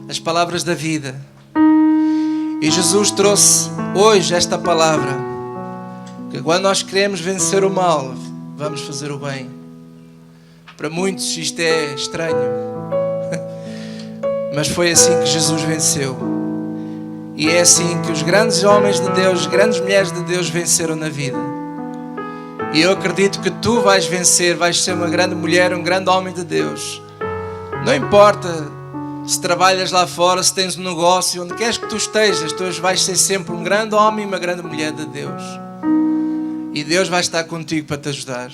as palavras da vida. E Jesus trouxe hoje esta palavra, que quando nós queremos vencer o mal, vamos fazer o bem. Para muitos isto é estranho, mas foi assim que Jesus venceu. E é assim que os grandes homens de Deus, as grandes mulheres de Deus venceram na vida. E eu acredito que tu vais vencer, vais ser uma grande mulher, um grande homem de Deus. Não importa se trabalhas lá fora, se tens um negócio, onde queres que tu estejas, tu vais ser sempre um grande homem e uma grande mulher de Deus. E Deus vai estar contigo para te ajudar.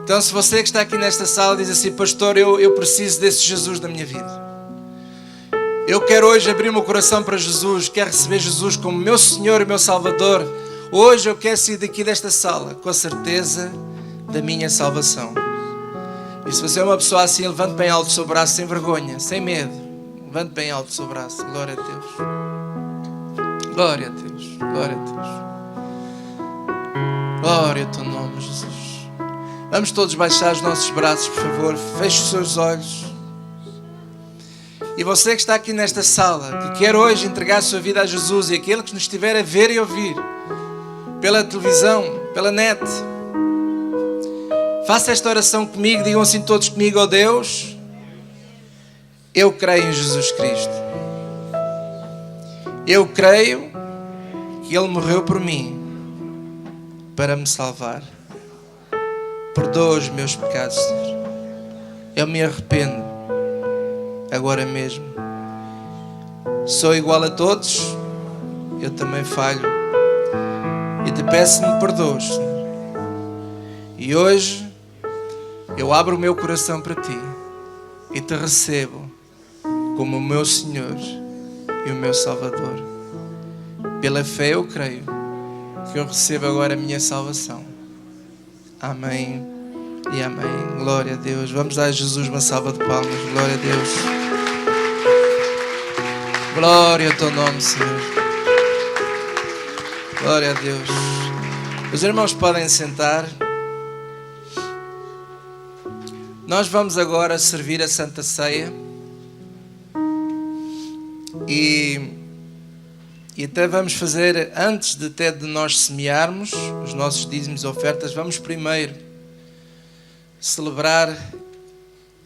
Então, se você que está aqui nesta sala diz assim, pastor, eu preciso desse Jesus na minha vida. Eu quero hoje abrir o meu coração para Jesus, quero receber Jesus como meu Senhor e meu Salvador. Hoje eu quero sair daqui desta sala com a certeza da minha salvação. E se você é uma pessoa assim, levante bem alto o seu braço, sem vergonha, sem medo. Levante bem alto o seu braço. Glória a Deus. Glória a Deus. Glória a Deus. Glória ao teu nome, Jesus. Vamos todos baixar os nossos braços, por favor. Feche os seus olhos. E você que está aqui nesta sala, que quer hoje entregar a sua vida a Jesus, e aquele que nos estiver a ver e ouvir pela televisão, pela net, faça esta oração comigo, digam assim todos comigo, ó Deus, eu creio em Jesus Cristo. Eu creio que Ele morreu por mim para me salvar. Perdoa os meus pecados, Senhor. Eu me arrependo agora mesmo. Sou igual a todos, eu também falho. E te peço que me perdoes, Senhor. E hoje eu abro o meu coração para Ti e Te recebo como o meu Senhor e o meu Salvador. Pela fé eu creio que eu recebo agora a minha salvação. Amém e amém. Glória a Deus. Vamos dar a Jesus uma salva de palmas. Glória a Deus. Glória ao Teu nome, Senhor. Glória a Deus. Os irmãos podem sentar. Nós vamos agora servir a Santa Ceia. E até vamos fazer, antes de nós semearmos os nossos dízimos e ofertas, vamos primeiro celebrar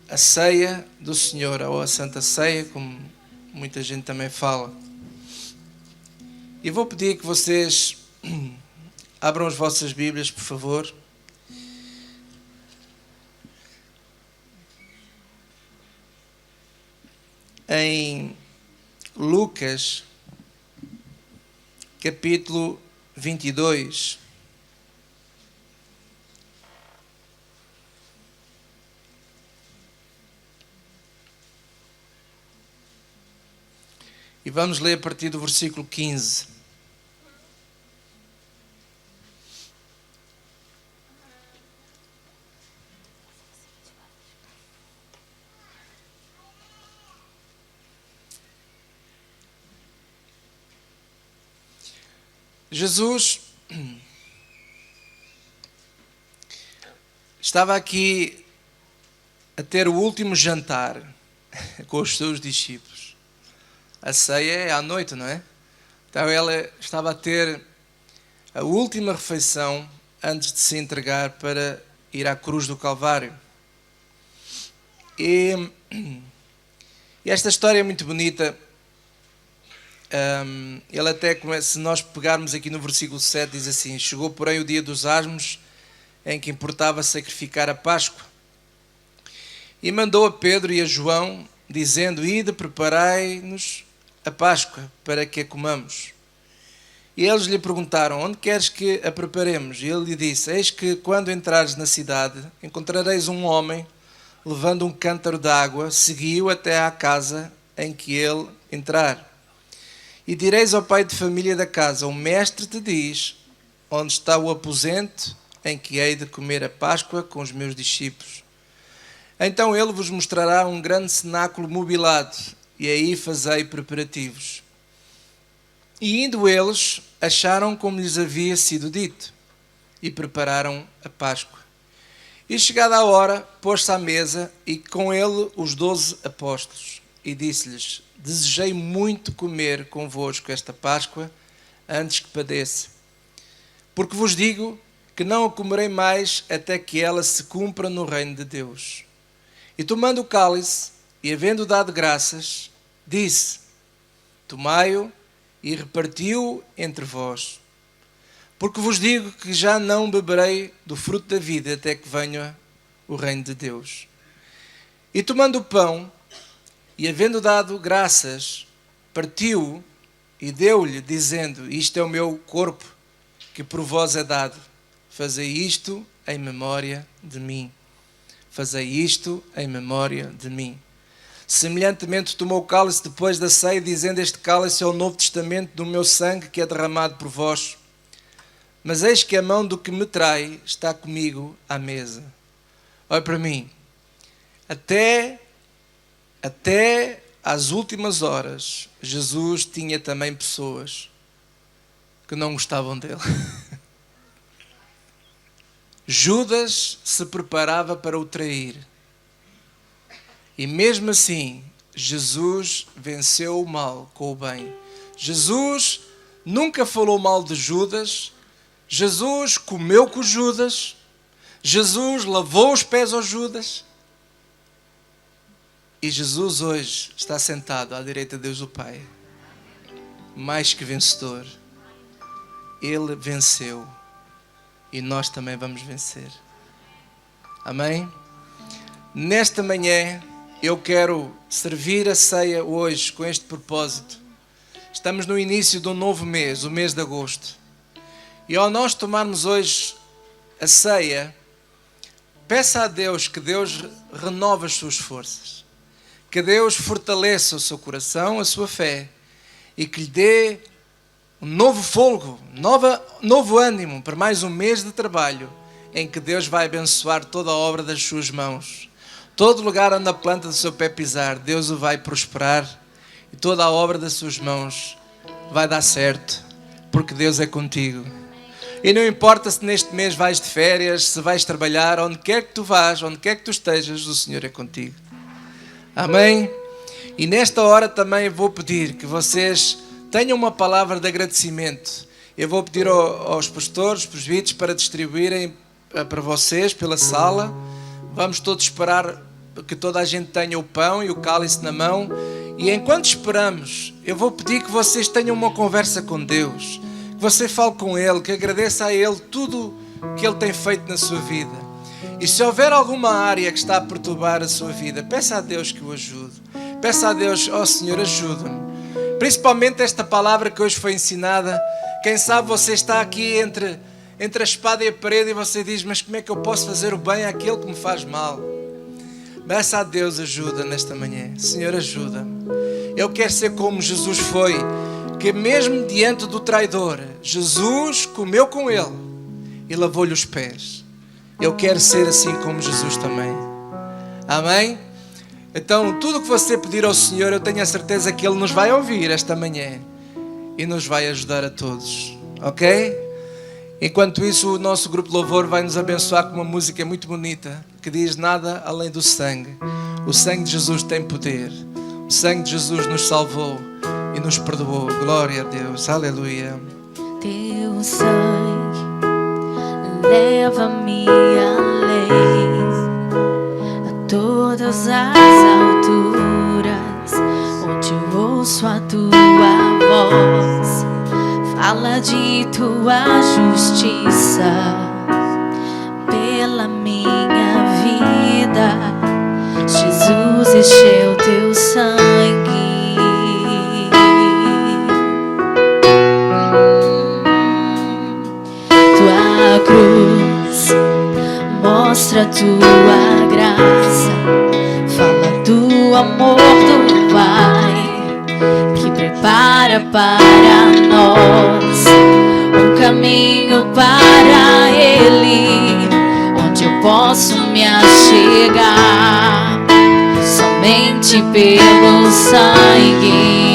a ceia do Senhor, ou a Santa Ceia, como muita gente também fala. E vou pedir que vocês abram as vossas Bíblias, por favor. Em Lucas, capítulo 22. E vamos ler a partir do versículo 15. Jesus estava aqui a ter o último jantar com os seus discípulos. A ceia é à noite, não é? Então ele estava a ter a última refeição antes de se entregar para ir à cruz do Calvário. E esta história é muito bonita. Ele até começa, se nós pegarmos aqui no versículo 7, diz assim: chegou porém o dia dos asmos, em que importava sacrificar a Páscoa, e mandou a Pedro e a João, dizendo: ide, preparai-nos a Páscoa, para que a comamos. E eles lhe perguntaram: onde queres que a preparemos? E ele lhe disse: eis que quando entrares na cidade, encontrareis um homem levando um cântaro de água, segui-o até à casa em que ele entrar. E direis ao pai de família da casa: o mestre te diz, onde está o aposento em que hei de comer a Páscoa com os meus discípulos. Então ele vos mostrará um grande cenáculo mobilado, e aí fazei preparativos. E indo eles, acharam como lhes havia sido dito, e prepararam a Páscoa. E chegada a hora, pôs-se à mesa, e com ele os 12 apóstolos, e disse-lhes: desejei muito comer convosco esta Páscoa, antes que padeça. Porque vos digo que não a comerei mais até que ela se cumpra no reino de Deus. E tomando o cálice, e havendo dado graças, disse: tomai-o e repartiu entre vós. Porque vos digo que já não beberei do fruto da vida até que venha o reino de Deus. E tomando o pão, e havendo dado graças, partiu e deu-lhe, dizendo: isto é o meu corpo, que por vós é dado. Fazei isto em memória de mim. Fazei isto em memória de mim. Semelhantemente tomou o cálice depois da ceia, dizendo: este cálice é o novo testamento do meu sangue, que é derramado por vós. Mas eis que a mão do que me trai está comigo à mesa. Olha para mim. Até às últimas horas, Jesus tinha também pessoas que não gostavam dele. Judas se preparava para o trair. E mesmo assim, Jesus venceu o mal com o bem. Jesus nunca falou mal de Judas. Jesus comeu com Judas. Jesus lavou os pés ao Judas. E Jesus hoje está sentado à direita de Deus o Pai, mais que vencedor. Ele venceu e nós também vamos vencer. Amém? Nesta manhã eu quero servir a ceia hoje com este propósito. Estamos no início de um novo mês, o mês de agosto. E ao nós tomarmos hoje a ceia, peça a Deus que Deus renove as suas forças. Que Deus fortaleça o seu coração, a sua fé, e que lhe dê um novo fôlego, novo ânimo para mais um mês de trabalho, em que Deus vai abençoar toda a obra das suas mãos. Todo lugar onde a planta do seu pé pisar, Deus o vai prosperar, e toda a obra das suas mãos vai dar certo, porque Deus é contigo. E não importa se neste mês vais de férias, se vais trabalhar, onde quer que tu vás, onde quer que tu estejas, o Senhor é contigo. Amém? E nesta hora também vou pedir que vocês tenham uma palavra de agradecimento. Eu vou pedir aos pastores, presbíteros, para distribuírem para vocês pela sala. Vamos todos esperar que toda a gente tenha o pão e o cálice na mão. E enquanto esperamos, eu vou pedir que vocês tenham uma conversa com Deus, que você fale com Ele, que agradeça a Ele tudo que Ele tem feito na sua vida. E se houver alguma área que está a perturbar a sua vida, peça a Deus que o ajude. Peça a Deus, ó Senhor, ajuda-me. Principalmente esta palavra que hoje foi ensinada. Quem sabe você está aqui entre a espada e a parede e você diz, mas como é que eu posso fazer o bem àquele que me faz mal? Peça a Deus ajuda nesta manhã. Senhor, ajuda-me. Eu quero ser como Jesus foi, que mesmo diante do traidor, Jesus comeu com ele e lavou-lhe os pés. Eu quero ser assim como Jesus também. Amém? Então, tudo o que você pedir ao Senhor, eu tenho a certeza que Ele nos vai ouvir esta manhã e nos vai ajudar a todos. Ok? Enquanto isso, o nosso grupo de louvor vai nos abençoar com uma música muito bonita que diz nada além do sangue. O sangue de Jesus tem poder. O sangue de Jesus nos salvou e nos perdoou. Glória a Deus. Aleluia.
Teu sangue leva-me além a todas as alturas, onde eu ouço a tua voz, fala de tua justiça pela minha vida. Jesus, encheu teu sangue. Tua cruz mostra tua graça, fala do amor do Pai que prepara para nós um caminho para Ele, onde eu posso me achegar somente pelo sangue.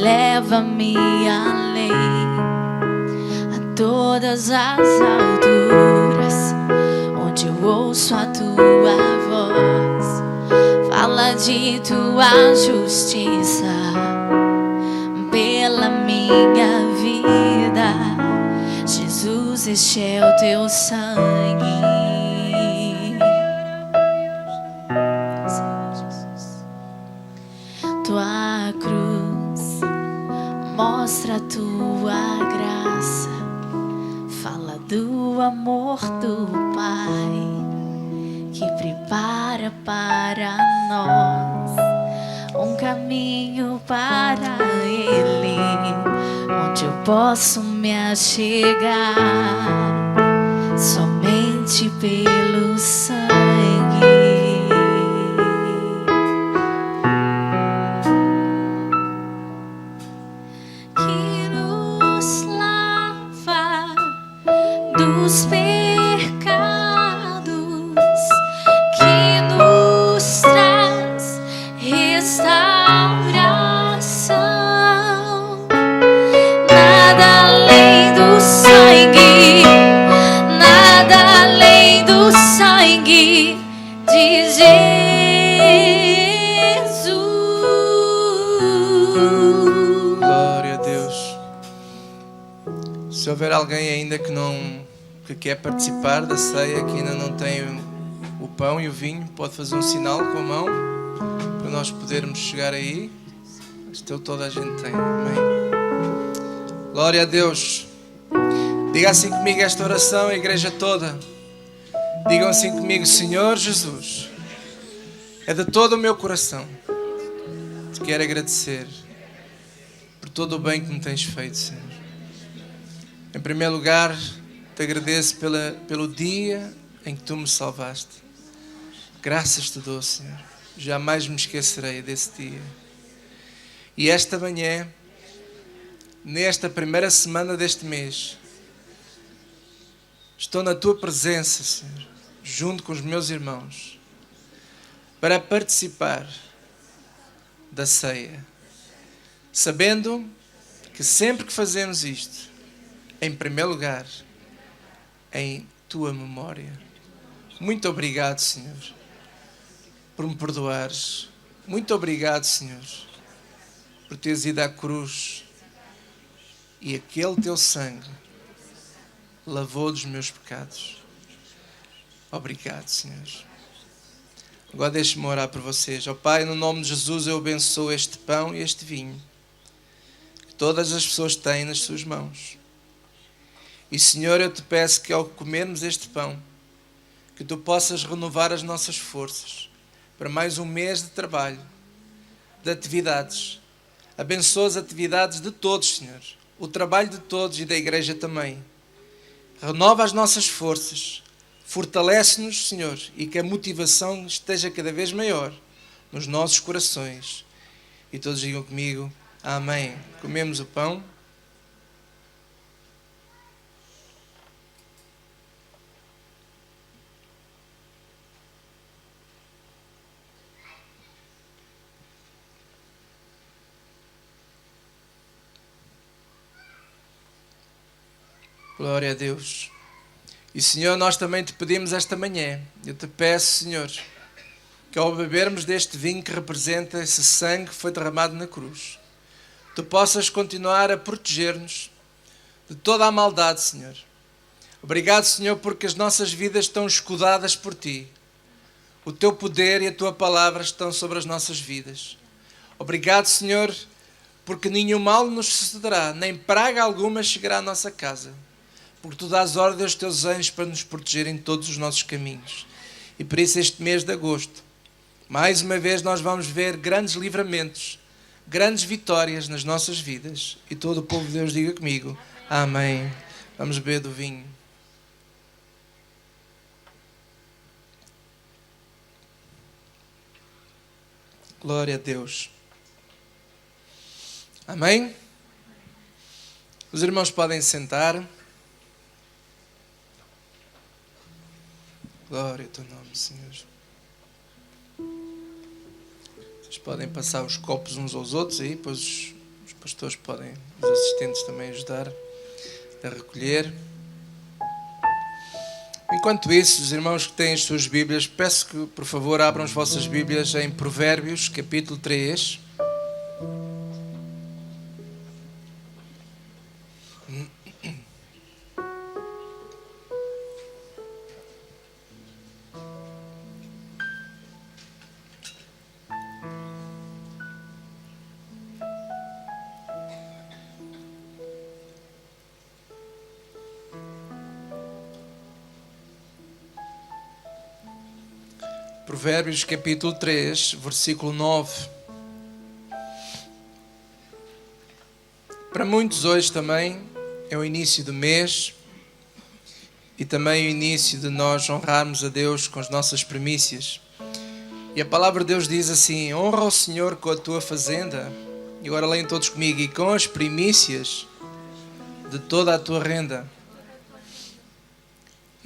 Leva-me além a todas as alturas, onde eu ouço a tua voz, fala de tua justiça pela minha vida. Jesus, este é o teu sangue. amor do Pai que prepara para nós um caminho para Ele, onde eu posso me achegar somente pelo sangue que nos lava dos pecados, que nos traz restauração. Nada além do sangue, nada além do sangue de Jesus.
Glória a Deus. Se houver alguém ainda que quer participar da ceia, que ainda não tem o pão e o vinho, pode fazer um sinal com a mão para nós podermos chegar aí. Isto toda a gente tem. Amém. Glória a Deus. Diga assim comigo esta oração, a igreja toda. Digam assim comigo: Senhor Jesus, é de todo o meu coração te quero agradecer por todo o bem que me tens feito, Senhor. Em primeiro lugar, te agradeço pelo dia em que tu me salvaste. Graças te dou, Senhor. Jamais me esquecerei desse dia. E esta manhã, nesta primeira semana deste mês, estou na tua presença, Senhor, junto com os meus irmãos, para participar da ceia, sabendo que sempre que fazemos isto, em primeiro lugar, em tua memória. Muito obrigado, Senhor, por me perdoares. Muito obrigado, Senhor, por teres ido à cruz e aquele teu sangue lavou dos meus pecados. Obrigado, Senhor. Agora deixe-me orar por vocês. Ó Pai, no nome de Jesus eu abençoo este pão e este vinho que todas as pessoas têm nas suas mãos. E, Senhor, eu te peço que ao comermos este pão, que tu possas renovar as nossas forças para mais um mês de trabalho, de atividades. Abençoa as atividades de todos, Senhor. O trabalho de todos e da igreja também. Renova as nossas forças. Fortalece-nos, Senhor, e que a motivação esteja cada vez maior nos nossos corações. E todos digam comigo: amém. Comemos o pão. Glória a Deus. E, Senhor, nós também te pedimos esta manhã, eu te peço, Senhor, que ao bebermos deste vinho que representa esse sangue que foi derramado na cruz, tu possas continuar a proteger-nos de toda a maldade, Senhor. Obrigado, Senhor, porque as nossas vidas estão escudadas por ti. O teu poder e a tua palavra estão sobre as nossas vidas. Obrigado, Senhor, porque nenhum mal nos sucederá, nem praga alguma chegará à nossa casa. Porque tu dás ordem aos teus anjos para nos proteger em todos os nossos caminhos. E por isso este mês de agosto, mais uma vez nós vamos ver grandes livramentos, grandes vitórias nas nossas vidas. E todo o povo de Deus diga comigo: amém. Vamos beber do vinho. Glória a Deus. Amém? Os irmãos podem sentar. Glória ao teu nome, Senhor. Vocês podem passar os copos uns aos outros aí, depois os pastores podem, os assistentes também ajudar a recolher. Enquanto isso, os irmãos que têm as suas Bíblias, peço que, por favor, abram as vossas Bíblias em Provérbios, capítulo 3. Provérbios capítulo 3, versículo 9. Para muitos hoje também é o início do mês e também o início de nós honrarmos a Deus com as nossas primícias. E a palavra de Deus diz assim: honra o Senhor com a tua fazenda. E agora leiam todos comigo: e com as primícias de toda a tua renda.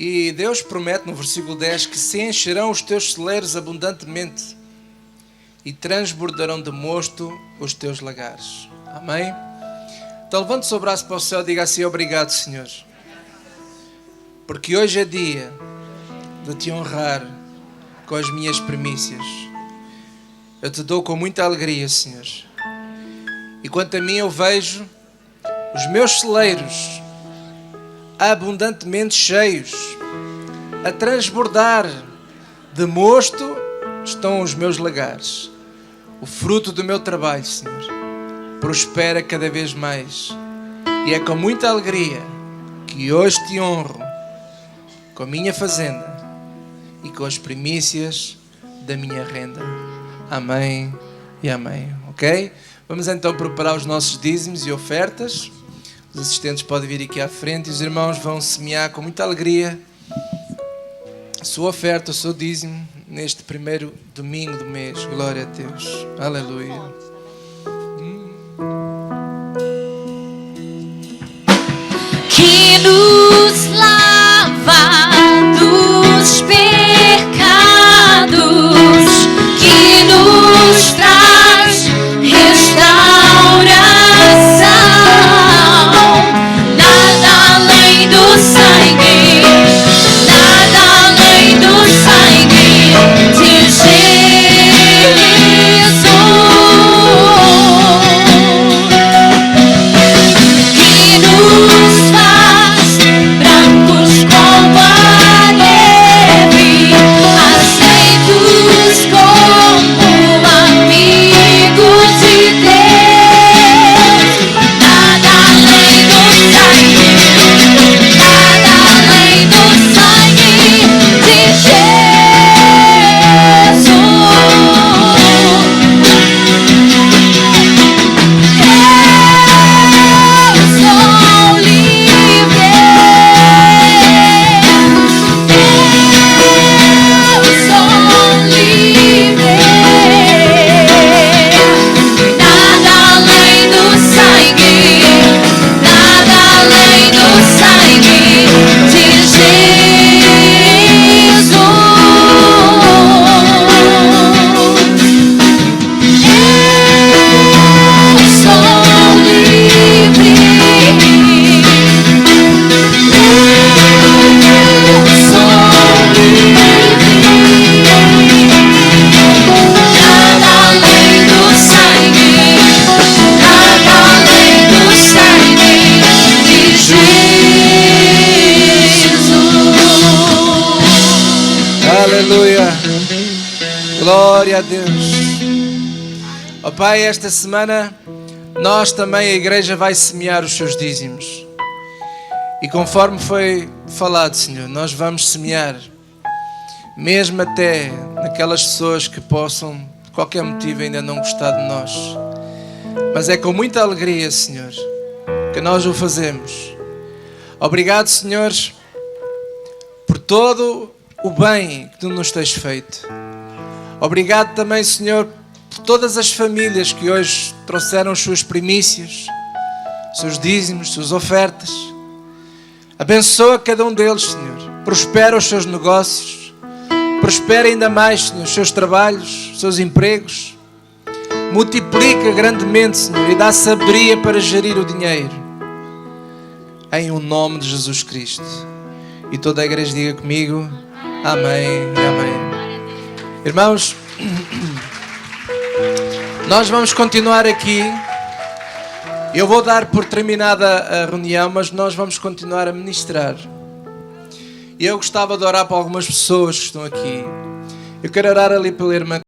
E Deus promete no versículo 10 que se encherão os teus celeiros abundantemente e transbordarão de mosto os teus lagares. Amém? Então levante o seu braço para o céu e diga assim: obrigado, Senhor, porque hoje é dia de te honrar com as minhas primícias. Eu te dou com muita alegria, Senhor. E quanto a mim, eu vejo os meus celeiros abundantemente cheios, a transbordar de mosto estão os meus lagares. O fruto do meu trabalho, Senhor, prospera cada vez mais. E é com muita alegria que hoje te honro com a minha fazenda e com as primícias da minha renda. Amém e amém. Ok? Vamos então preparar os nossos dízimos e ofertas. Os assistentes podem vir aqui à frente e os irmãos vão semear com muita alegria a sua oferta, o seu dízimo, neste primeiro domingo do mês. Glória a Deus. Aleluia.
Que nos lava dos pecados, que nos traz restauração. Nada além do sangue, nada além do sangue de Jesus. Que nos faz brancos como a neve, aceitos como amigos de Deus. Nada além do sangue, nada além do sangue de Jesus. Eu sou livre. Eu sou livre. Nada além do sangue, nada além do sangue de Jesus. Eu sou livre. Eu sou livre. Nada além do sangue, nada além do sangue de Jesus.
Aleluia. Glória a Deus. Ó Pai, esta semana nós também, a igreja, vai semear os seus dízimos. E conforme foi falado, Senhor, nós vamos semear, mesmo até naquelas pessoas que possam, por qualquer motivo, ainda não gostar de nós. Mas é com muita alegria, Senhor, que nós o fazemos. Obrigado, Senhor, por todo o bem que Tu nos tens feito. Obrigado também, Senhor, por todas as famílias que hoje trouxeram as suas primícias, os seus dízimos, as suas ofertas. Abençoa cada um deles, Senhor. Prospera os seus negócios. Prospera ainda mais, Senhor, os seus trabalhos, os seus empregos. Multiplica grandemente, Senhor, e dá sabedoria para gerir o dinheiro. Em o nome de Jesus Cristo. E toda a igreja diga comigo: amém e amém. Irmãos, nós vamos continuar aqui. Eu vou dar por terminada a reunião, mas nós vamos continuar a ministrar. E eu gostava de orar para algumas pessoas que estão aqui. Eu quero orar ali pela irmã